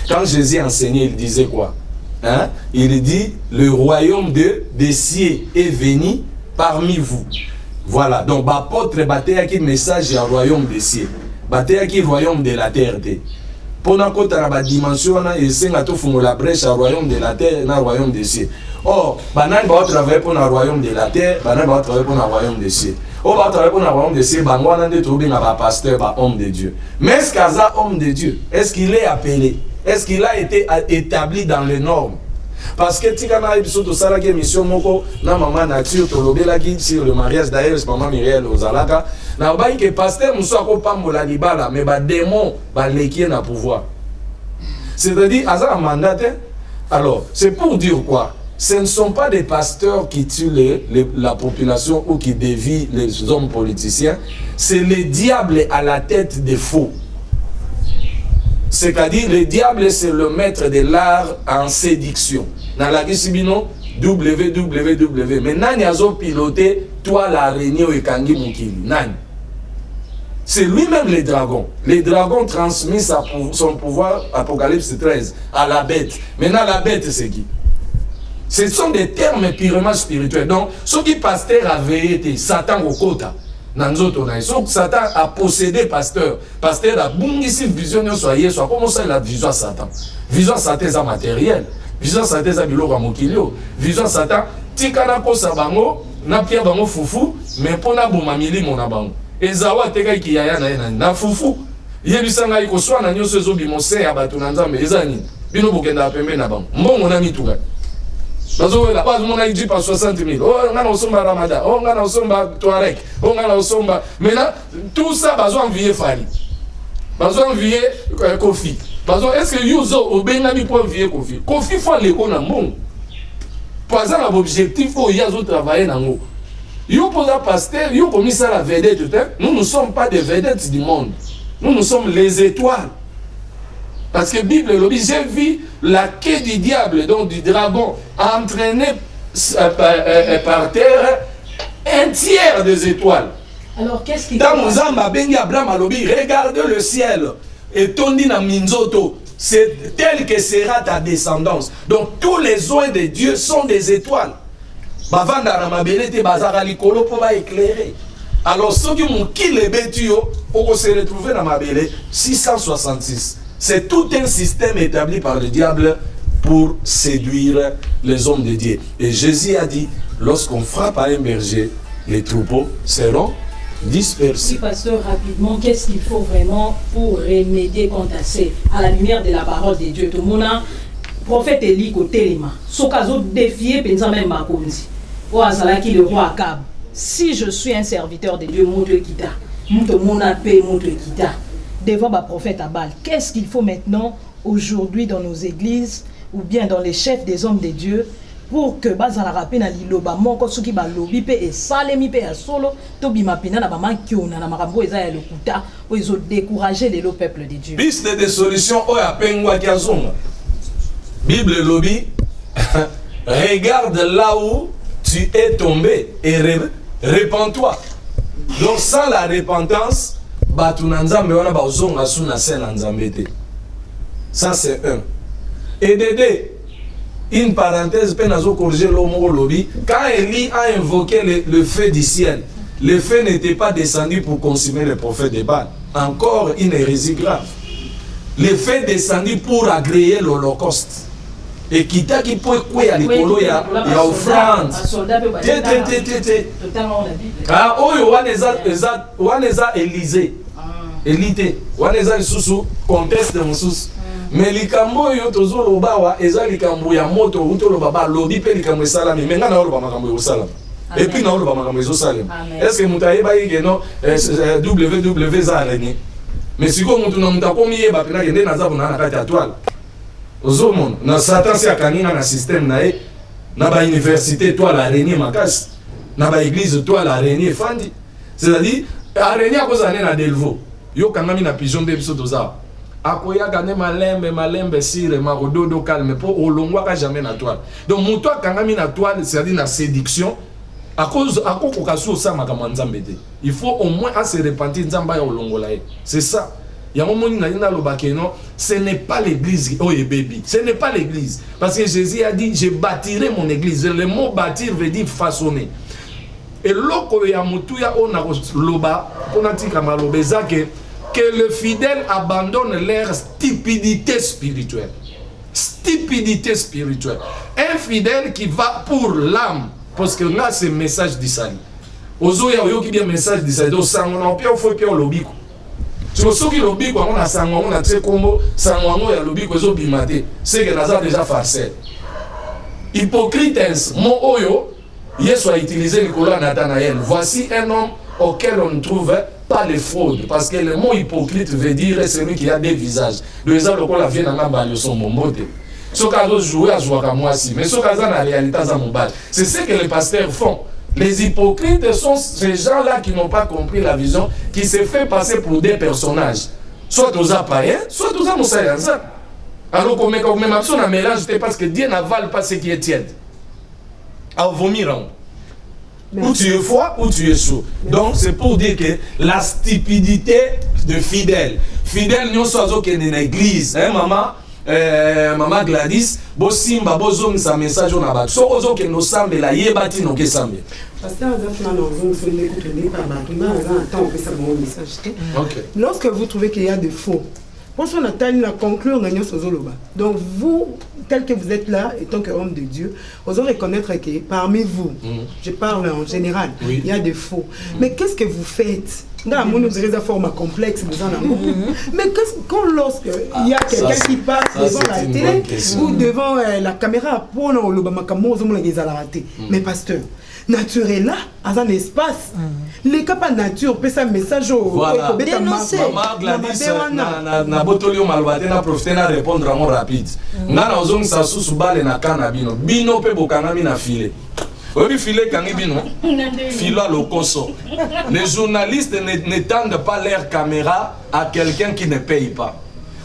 Quand Jésus enseignait, il disait quoi? Hein? Il dit le royaume des cieux est venu parmi vous. Voilà, donc l'apôtre battait qui message du royaume des cieux, battait qui royaume de la terre. Pour nous côté la dimension et c'est à tout fond la brèche au royaume de la terre et au royaume des cieux. Or, banan va travailler pour le royaume de la terre, banan va travailler pour le royaume des cieux. On va travailler pour le royaume des cieux, banwana de trouver un pasteur, un homme de Dieu. Mais est-ce qu'il est homme de Dieu? Est-ce qu'il est appelé? Est-ce qu'il a été établi dans les normes? Parce que si on a une émission na maman nature sur le mariage d'ailleurs maman Myriel Ozalaka na ba que pasteur muso akopambola libala mais ba démon ba lekie na pouvoir. C'est-à-dire asa mandat. Alors, c'est pour dire quoi? Ce ne sont pas des pasteurs qui tuent la population ou qui dévient les hommes politiciens, c'est le diable à la tête des faux. C'est-à-dire, le diable, c'est le maître de l'art en séduction. Dans la Kisibino, www. Mais Nani a piloté, toi l'araignée et Kangi Mukili. Nani. C'est lui-même le dragon. Le dragon transmet son pouvoir, Apocalypse 13, à la bête. Maintenant, la bête, c'est qui? Ce sont des termes purement spirituels. Donc, ce qui pasteur avait été Satan au quota. Satan a possédé pasteur. Pasteur a bungisi vision soyez soit comment ça la vision Satan. Vision Satan est matériel. Vision Satan est biloko mokilio. Vision Satan tikana ko sabango na pierre bango fufu mais pona bomamili mona bango. Ezawa teka ki yaya na fufu. Yebisanga iko swa na nyoso zo bimose ya batu na Nzambe ezani. Bino bokenda pembe na bango. Mbongo na mituka. Bazo la base mon a dit par 60 000. Oh, on a osomba Ramadan. Oh, on a osomba Touareg. Oh, on a osomba. Maintenant, tout ça, bazo envier Fali. Bazo envier Kofi. Bazo, est-ce que Yuzo au Benami pour envier Kofi? Kofi faut l'école en bon. Pour ça, l'objectif, il y a d'autres travailler dans l'eau. Yo pour la pasteur, yo pour ça la vedette. Nous ne sommes pas des vedettes du monde. Nous sommes les étoiles. Parce que la Bible, j'ai vu la queue du diable, donc du dragon, entraîner par terre un tiers des étoiles. Alors qu'est-ce qui... Dans Mozamba, Bengi Abraham Alobi, regarde le ciel et tondi na Minzoto. C'est tel que sera ta descendance. Donc tous les oins de Dieu sont des étoiles. Bavanda Ramabele te bazara likolo pour va éclairer. Alors ceux qui m'ont quitté Betio, on se retrouver dans ma belle 666. C'est tout un système établi par le diable pour séduire les hommes de Dieu. Et Jésus a dit, lorsqu'on frappe à un berger, les troupeaux seront dispersés. Oui, pasteur, rapidement, qu'est-ce qu'il faut vraiment pour remédier contre ça? À la lumière de la parole de Dieu, tout le monde, prophète Élie côté Lima, ce cas défié, pensant même Bakonzi, ou Azalaki le roi Akab. Si je suis un serviteur de Dieu, mon Dieu quitta, mon appel, mon Dieu quitta. Devant le prophète Abal, qu'est-ce qu'il faut maintenant, aujourd'hui, dans nos églises, ou bien dans les chefs des hommes de Dieu, pour que bazala rapena liloba moko soki ba lobi pe e salemi pe ya solo to bima pina na ba mankiona na makambo eza ya lokuta po izo décourager les peuple de Dieu. Piste de solution o ya pengwa kiazonga. Bible lobi regarde là où tu es tombé et repens-toi. Donc sans la repentance batu na Nzambe wana ba ozonga su na se na Nzambe te. Ça c'est un. Et Dédé, une parenthèse, corriger l'homme lobby. Quand Élie a invoqué le feu du ciel, le feu n'était pas descendu pour consumer les prophètes de Baal. Encore une hérésie grave. Le feu descendu pour agréer l'Holocauste. et quitta qui peut quoi à l'écolo ya offrande ah oyo waneza Élysée élité waneza lisusu conteste mususu mais likambo yo tozolo bawa eza likambo ya moto utolo baba lobi pe likambo esala mais nga na oloba makambo yo sala et puis na oloba makambo yo sala est-ce que mutaye ba yike no www za araignée mais siko mutu na mutakomi yeba pena kende na zabu na kati ya toile ozomona na satan si akanina na système na e na ba université toile araignée makasi na ba église toile araignée fandi c'est-à-dire araignée akoza na delvo yo kangami na pigeon de biso toza akoya gane malembe sire marododo calme po olongwa ka jamais na toile donc muto kangami na toile c'est-à-dire na séduction à cause kokasu sa makambo nzambe te il faut au moins à se repentir nzamba ya olongola e c'est ça ya momoni na lobake non ce n'est pas l'église oh baby ce n'est pas l'église parce que Jésus a dit je bâtirai mon église le mot bâtir veut dire façonner et loko ya mutu ya ona loba ponatika maloba ezake que le fidèle abandonne leur stupidité spirituelle. Stupidité spirituelle. Un fidèle qui va pour l'âme, parce que là c'est message d'Isali. Ozoya oyo qui bien message d'Isali. Donc sango na pia faut pia lobiko. Tu vois qui lobiko on a sango on a tse kombo sango ya lobiko zo bimate. C'est que Lazare déjà farceur. Hypocrite mon oyo Yesu a utilisé Nicolas Nathanaël. Voici un homme auquel on ne trouve pas de fraude, parce que le mot hypocrite veut dire celui qui a des visages. Le exemple de la vie n'a pas de son momote. Ce cas jouer à jouer comme moi aussi, mais ce cas la réalité c'est ce que les pasteurs font. Les hypocrites sont ces gens-là qui n'ont pas compris la vision, qui se fait passer pour des personnages, soit aux païens, soit aux moussaïens. Alors qu'on met comme même un mélange, parce que Dieu n'avale pas ce qui est tiède. À vomir. Ou tu es froid ou tu es chaud. Donc c'est pour dire que la stupidité de fidèles. Fidèles nous sommes qui dans l'église. Hein maman Gladys, bo simba bo zong sa message on a battu. So ozo que nous semble la yebati no ke semble. Lorsque vous trouvez qu'il y a des faux, pensons à la conclure donc vous, tel que vous êtes là, étant qu'homme de Dieu, vous allez reconnaître que parmi vous, je parle en général, il y a des faux. Mais qu'est-ce que vous faites? Dans la monde, vous forme complexe, mais quand lorsque il y a quelqu'un qui passe devant la télé ou devant la caméra, pour mais pasteur, naturel là, à un espace, les cas pas nature, peut ça message au voilà. Maman Gladys, na botolio malwate na profiter na répondre à mon rapide. Na na ozong sa sous bale na kanabino. Bino pe bokanga mi na filet. Oui, filet kanibino. Fila lokoso. Les journalistes n'étendent pas leur caméra à quelqu'un qui ne paye pas.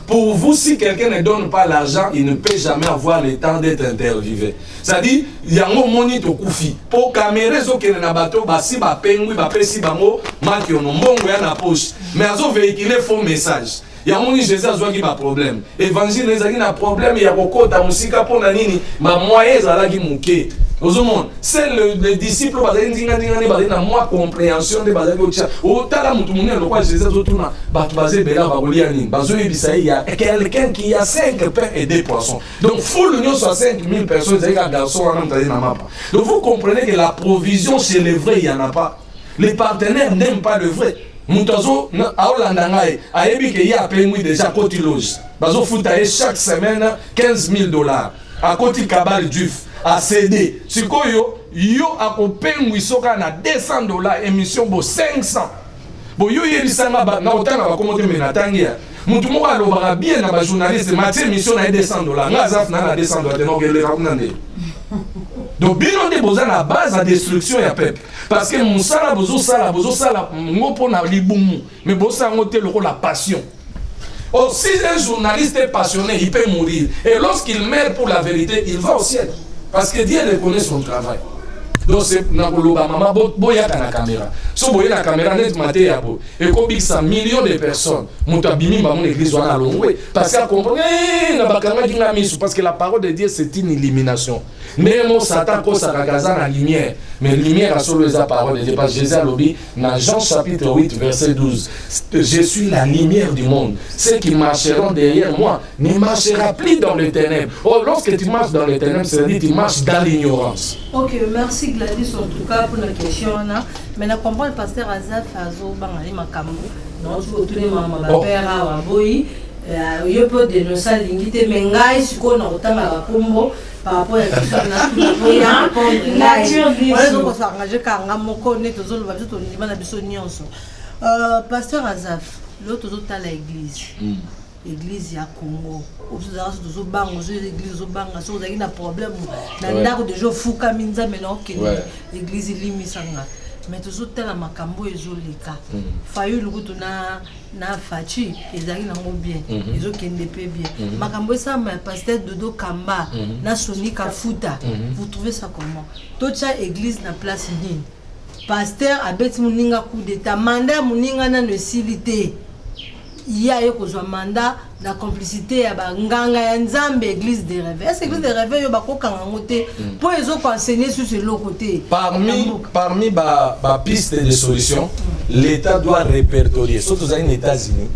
Pour vous, si quelqu'un ne donne pas l'argent, il ne peut jamais avoir le temps d'être interviewé. C'est-à-dire, il y a un moment où koufi. Pour caméra, ce qui est dans bateau, si ba pengui, ba pesi bango, manque on mbongo ya na poche. Mais azo véhiculer faux message. Il y a un moment où Jésus a un problème. Évangile, il y a un problème, il y a beaucoup de musika pour nani, ma moyen zalagi mouké. C'est le disciple qui a moins compréhension de il y a quelqu'un qui a 5 pains et 2 poissons. Donc, faut l'union soit 5000 personnes. Donc, vous comprenez que la provision chez les vrais, il n'y en a pas. Les partenaires n'aiment pas le vrai. Moutazo, à Hollandangaï, à Ebi, y a payé déjà côté loge. Bazo foutaye chaque semaine $15,000. À côté Kabal Duf. À céder. Si yo a kopengwi soka na $200 émission bo 500. Bo yo yerisanga ba na otanga ba komote mena tangia. Mutu mo alobaka bien na ba journaliste matière émission na $200. Ngazaf na $200 te no gele rakunande. Donc bien de boza na base à destruction ya peuple. Parce que musala bozo sala ngopo na libumu. Mais boza ngote loko la passion. Or si un journaliste est passionné, il peut mourir. Et lorsqu'il meurt pour la vérité, il va au ciel. Parce que Dieu reconnaît son travail. donc c'est na koloba mama boyaka na caméra so boye na caméra net maté ya bo et combien ça millions de personnes muta bimi ba mon église wana longwe parce que comprendre na bakanga kinga misu parce que la parole de Dieu c'est une illumination même Satan ko sa kagaza na lumière mais lumière a solo la parole de Dieu parce que Jésus a lobby dans Jean chapitre 8 verset 12 je suis la lumière du monde ceux qui marcheront derrière moi ne marchera plus dans les ténèbres. Oh, lorsque tu marches dans les ténèbres, c'est-à-dire que tu marches dans l'ignorance. Ok, merci Gladys en tout cas pour la question. Mais je comprends le pasteur Azaf Azo Bangali Makambo. Non, je veux tout le monde ma père à Boyi. Je peux dénoncer l'ingité, mais ngai si on a autant à Combo par rapport à tout ça. Nature vie. On est donc engagé car on a mon connaît tous les gens qui ont besoin de pasteur Azaf, l'autre à l'église. L'église ya Congo. Vous avez l'église vous avez un problème. Dans de gens fou comme ça maintenant que l'église limisanga. Mais tout ça la makambo ezoleka. Fayu lukutu na fachi ezali nango bien. Ezokende pe bien. Makambo ça mais pasteur Dodo Kamba na Sonika Futa. Vous trouvez ça comment? Toute ça église na place nini? Pasteur abeti muninga coup d'état mandat muninga na silité. Il y a eu un mandat la complicité à Banganga et Nzambe église des rêves. Est-ce que l'église des rêves est pour les autres enseigner sur ce côté? Parmi les pistes de solutions, l'État doit répertorier. Surtout aux États-Unis,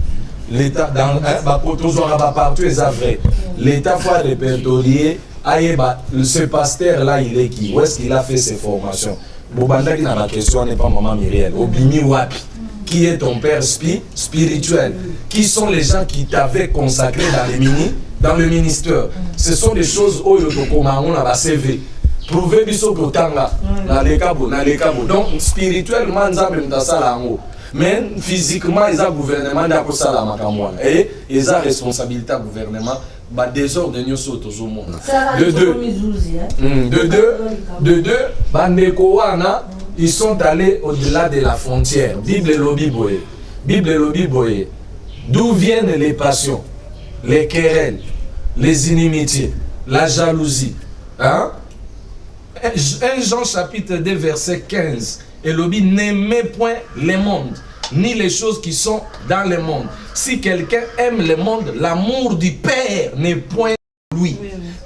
l'État dans partout les vrai. L'État doit répertorier. Ce pasteur-là, il est qui? Où est-ce qu'il a fait ses formations? Bobanda qui n'a pas question n'est pas maman Myriel. Obimi Wapi. Qui est ton père spirituel? Qui sont les gens qui t'avaient consacré dans le ministère? Ce sont des choses où on a CV. Prouver biso kotanga na lekabo. Donc spirituellement mais physiquement ils ont gouvernement d'akosala makamwana et ils ont responsabilité gouvernement ba désordre de nyoso tozo mona. De deux bandeko wana ils sont allés au-delà de la frontière. Bible lobi boye. D'où viennent les passions, les querelles, les inimitiés, la jalousie? Hein? 1 Jean chapitre 2 verset 15. Et lobi n'aimez point le monde, ni les choses qui sont dans le monde. Si quelqu'un aime le monde, l'amour du Père n'est point lui.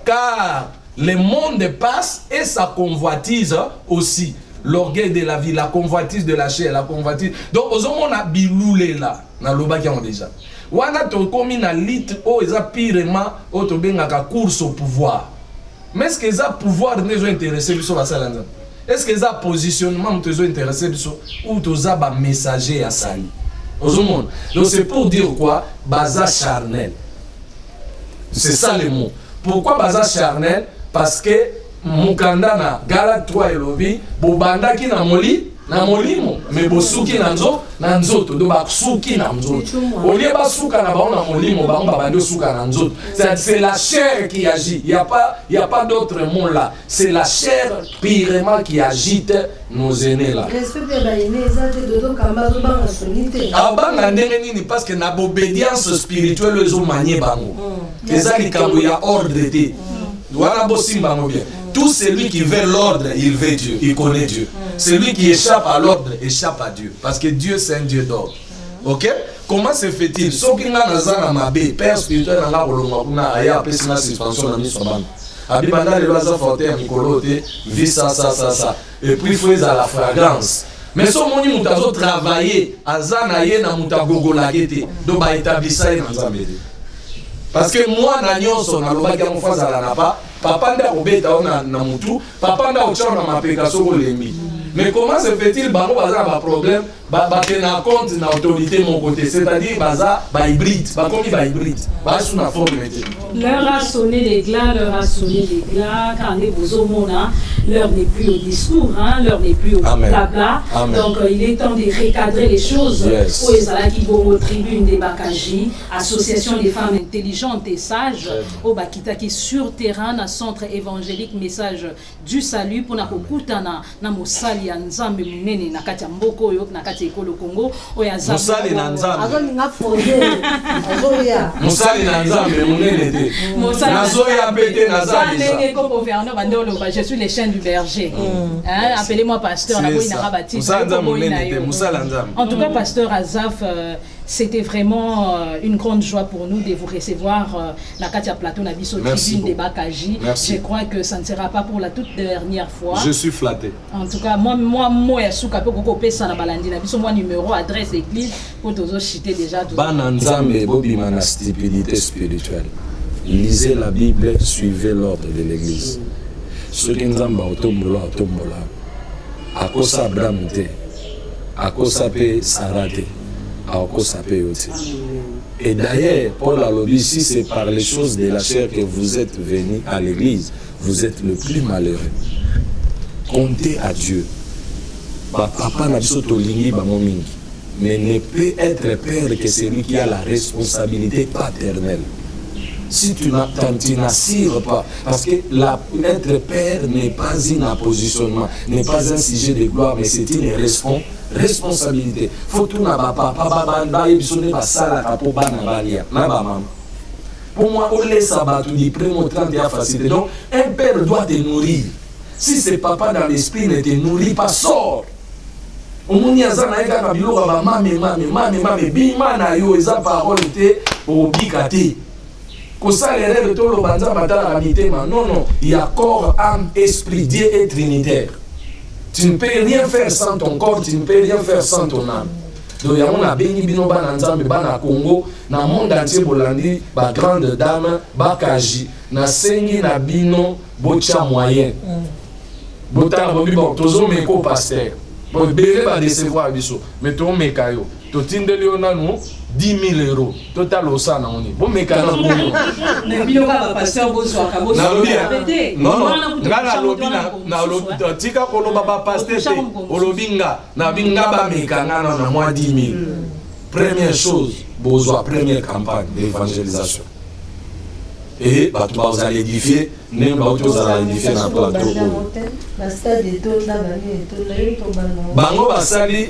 Car le monde passe et sa convoitise aussi. L'orgueil de la vie, la convoitise de la chair, la convoitise. Donc, on a biloulé là, dans le bas qui ont déjà. On a comme une litre, ils ont pirement, ils course au pouvoir. Mais est-ce qu'ils ont pouvoir de nous intéresser sur la salle? Est-ce qu'ils ont positionnement de nous intéresser ou ils ont un messager à Sali? Donc, c'est pour dire quoi? Bazar charnel. C'est ça le mot. Pourquoi bazar charnel? Parce que Mukanda na Gala 3 elobi bobanda ki na molimo mais bosuki na nzoto do basuki na nzoto olie basuka na baona molimo ba bando suka na nzoto c'est la chair qui agit. Il y a pas d'autre mot là, c'est la chair pirement qui agite nos aînés là. Respect ba aînés ça de Dodo Kamba zo banga solité abanga ndenge nini parce que na obédience spirituelle ezo manier bango ezali kambo ya ordre te voilà bosimba mo bien. Tout celui qui veut l'ordre, il veut Dieu, il connaît Dieu. Celui qui échappe à l'ordre, échappe à Dieu. Parce que Dieu, c'est un Dieu d'ordre. Ok? Comment se fait-il? Ce qui n'a pas de père spirituel, n'a pas de suspension dans son Abibanda, les lois fortes, Mikolote, vit ça. Et puis, il faut à la fragrance. Mais ce moni mutazo travailler, Azanaye na mutagogo lagete, do ba établissa dans Zambédi. Parce que moi, Nanyoso, na loba qui face à la napa, papa nda obeta na mutu, papa nda ochana ma pekaso lembi. Mais comment se fait-il bango baza ba problème, ba tena compte na autorité mon côté, c'est-à-dire baza ba hybride, ba komi ba hybride, ba sous na forme métier. Leur a sonné l'éclat, car les bozomona, l'heure n'est plus au discours, hein, l'heure n'est plus au blabla. Donc il est temps de recadrer les choses. Pour les ala qui vont aux tribunes des Bakaji, association des femmes intelligentes et sages, au Bakita qui sur terrain, na centre évangélique message du salut pour na kokutana na mosali ya nzambe munene na kati ya mboko yo na kati kati ekolo Congo oyo Musali na nzambe azolinga foyer azoya Musali na nzambe monene te nazoya pete nazali ndenge ko gouverneur bandolo je suis le chien du berger appelez-moi pasteur na boyi na rabati en tout cas pasteur Azaf c'était vraiment une grande joie pour nous de vous recevoir na Katia Plateau na biso tribune de Bakaji. Je crois que ça ne sera pas pour la toute dernière fois. Je suis flatté. En tout cas, moi ya suka pe koko pesa na balandi na biso moi numéro adresse église pour tozo citer déjà tout. Bananzambe bobima na stupidité spirituelle. Lisez la Bible, suivez l'ordre de l'église. Ce qui nzamba otombola akosa Abraham te. Akosa pe Sarah te. Et d'ailleurs, Paul a dit, si c'est par les choses de la chair que vous êtes venus à l'église, vous êtes le plus malheureux. Comptez à Dieu. Papa n'a mais ne peut être père que celui qui a la responsabilité paternelle. Si tu n'assures pas, parce que être père n'est pas un positionnement, n'est pas un sujet de gloire, mais c'est une responsabilité. Faut tout papa pour moi, on laisse abattre du primo 30 facilité. Donc, un père doit te nourrir. Si c'est papa dans l'esprit ne te nourrit pas, sors. Au monde yazana eka na biloko ba mame bima na yo eza parole te obikati. Kosalere de tolo banza batala habitema. Non, il y a corps, âme, esprit, Dieu est trinitaire. Tu ne peux rien faire sans ton corps, tu ne peux rien faire sans ton âme. Donc il y a un béni bino bana nzambe bana Congo, na monde entier bolandi ba grande dame Bakaji, na sengi na bino bocha moyen. Botala bon tozo meko pasteur. Bon bele ba décevoir biso, mais to mekayo. To tindeli ona no 10 000 euros. Total au sang, on est. Bon, mais quand on est. Non, première chose, besoin, première campagne d'évangélisation. Et vous allez édifier, vous allez édifier dans le plateau. Bango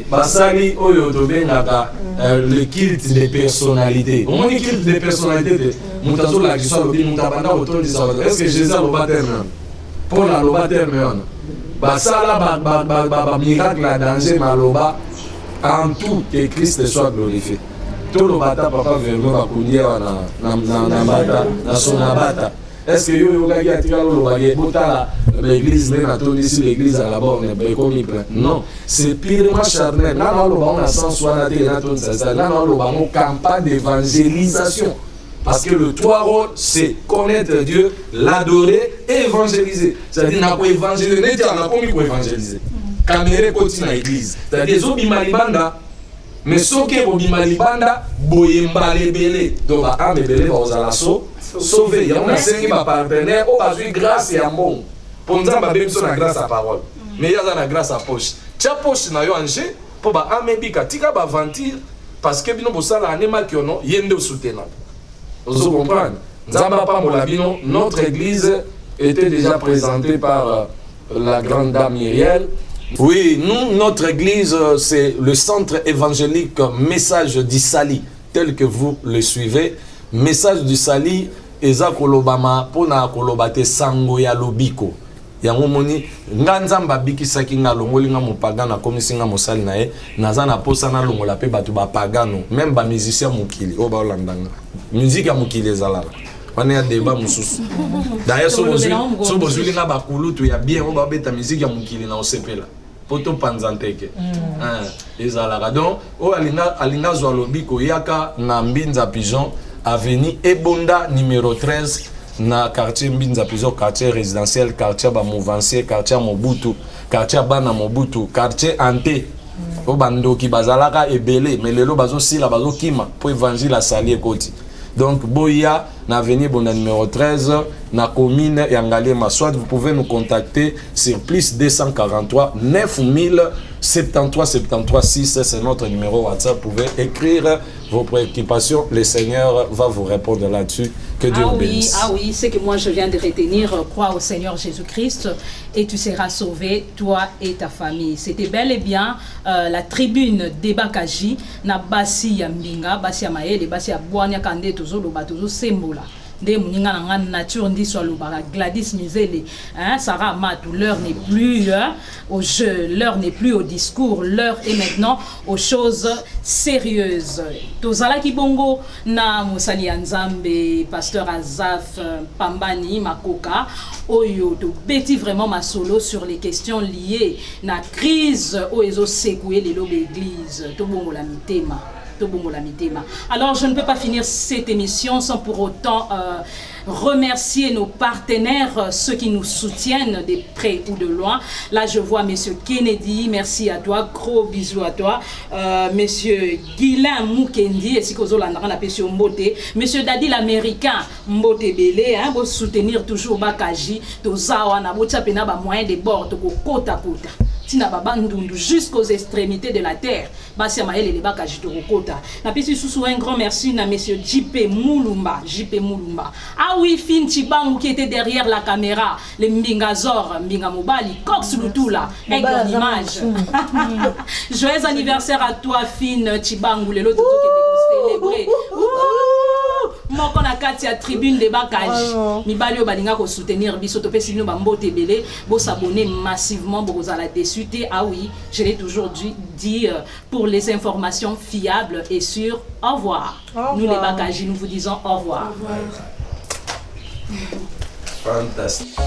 basali oyo tobengaka le culte des personnalités. On dit culte des personnalités. Mutazo la kiswa lobi mutabanda otondi sa. Est-ce que Jésus a le baptême? Paul a le baptême. Basala ba miracle à danger maloba en tout que Christ soit glorifié. Tout le bata papa vergo bakundia na bata na sonabata. Est-ce que yo gagi atika lo bagé botala l'église même a tourné ici l'église à la borne comme plein. Non, c'est purement charnel. Là on a 160 na tourne ça. Là on a une campagne d'évangélisation. Parce que le trois rôles, c'est connaître Dieu, l'adorer et évangéliser. C'est-à-dire n'a pas évangéliser, n'est pas comment évangéliser. Caméra continue à l'église. C'est-à-dire zobima libanda. Mais ce qui est obima libanda, boyemba lebele. Donc à lebele va aux sauver. Il y a un enseignant ma partenaire, oh bah j'ai grâce et amour. Pour nous avoir besoin de grâce à parole. Mais il y a la grâce à poche. Tia poche na yo anje pour ba amebika tika ba ventir parce que bino bosala animal qui ono yende soutenant. Vous comprenez? Notre église était déjà présentée par la grande dame Myriel. Oui, nous, notre église, c'est le centre évangélique Message du Sali, tel que vous le suivez. Message du Sali, Eza Kolobama, Pona Kolobate Sango ya Lobiko. Yango moni nganzamba biki sakinga longoli nga mopagana comme singa mosali na e nazana posa na longola pe batu ba pagano même ba musicien mokili o ba olandanga musique ya mokili ezalala wana ya débat mususu d'ailleurs so bozuli na ba kulutu ya bien o ba beta musique ya mokili na osepela poto panzanteke ezalaka donc o alinga zo lobiko yaka na Mbinza Pigeon avenue Ebonda numéro 13 na quartier Mbinza Pigeon, quartier résidentiel, quartier Bamouvancier, quartier Mobutu, quartier Bana Mobutu, quartier Ante. O bando ki bazalaka ebele, mais lelo bazo sila bazo kima pour évangile à sali ekoti. Donc boya na avenue Bonda numéro 13, na commune Yangalema. Soit vous pouvez nous contacter sur plus 243 9000 73 73 6, c'est notre numéro WhatsApp. Vous pouvez écrire vos préoccupations. Le Seigneur va vous répondre là-dessus. Que Dieu vous bénisse. Ah oui, c'est que moi je viens de retenir, crois au Seigneur Jésus-Christ et tu seras sauvé, toi et ta famille. C'était bel et bien la tribune des Bakaji, na basi ya mbinga, basi ya maele, basi ya boanya kande tozo loba tozo sembola. Des mouninga na nature ndi so lobara Gladys Mizele, hein, Sarah Matou, l'heure n'est plus au jeu, l'heure n'est plus au discours, l'heure est maintenant aux choses sérieuses. Tozala Kibongo na Mosali Nzambe, pasteur Azaf Pambani Makoka, oyo to beti vraiment ma solo sur les questions liées na crise au ezo secouer les lobes église, to bongo la mitema. Alors, je ne peux pas finir cette émission sans pour autant remercier nos partenaires, ceux qui nous soutiennent de près ou de loin. Là, je vois Monsieur Kennedy, merci à toi, gros bisous à toi. Monsieur Guilain Moukendi, Monsieur Dadi l'Américain, Mbote Belé, hein, pour soutenir toujours Bakaji, Tozawa, Nabotapena, moyen de bord, Kota Kota. Tina babandundu jusqu'aux extrémités de la terre. Basia Maël et les Bakaji Torokota. Na pesi sous un grand merci na monsieur JP Moulumba. Ah oui, Fin Chibangu qui était derrière la caméra. Les Mbingazor, Mbinga Mobali, Cox Lutula, avec l'image. Joyeux anniversaire à toi, Fin Chibangu, les autres qui étaient célébrés. Moko na kati ya tribune de Bakaji. Mibali obalinga ko soutenir biso to pesi no bambote belé, bo s'abonner massivement bo la désuté. Ah oui, je l'ai toujours dit pour les informations fiables et sûres. Au revoir. Nous les Bakaji, nous vous disons au revoir. Fantastique.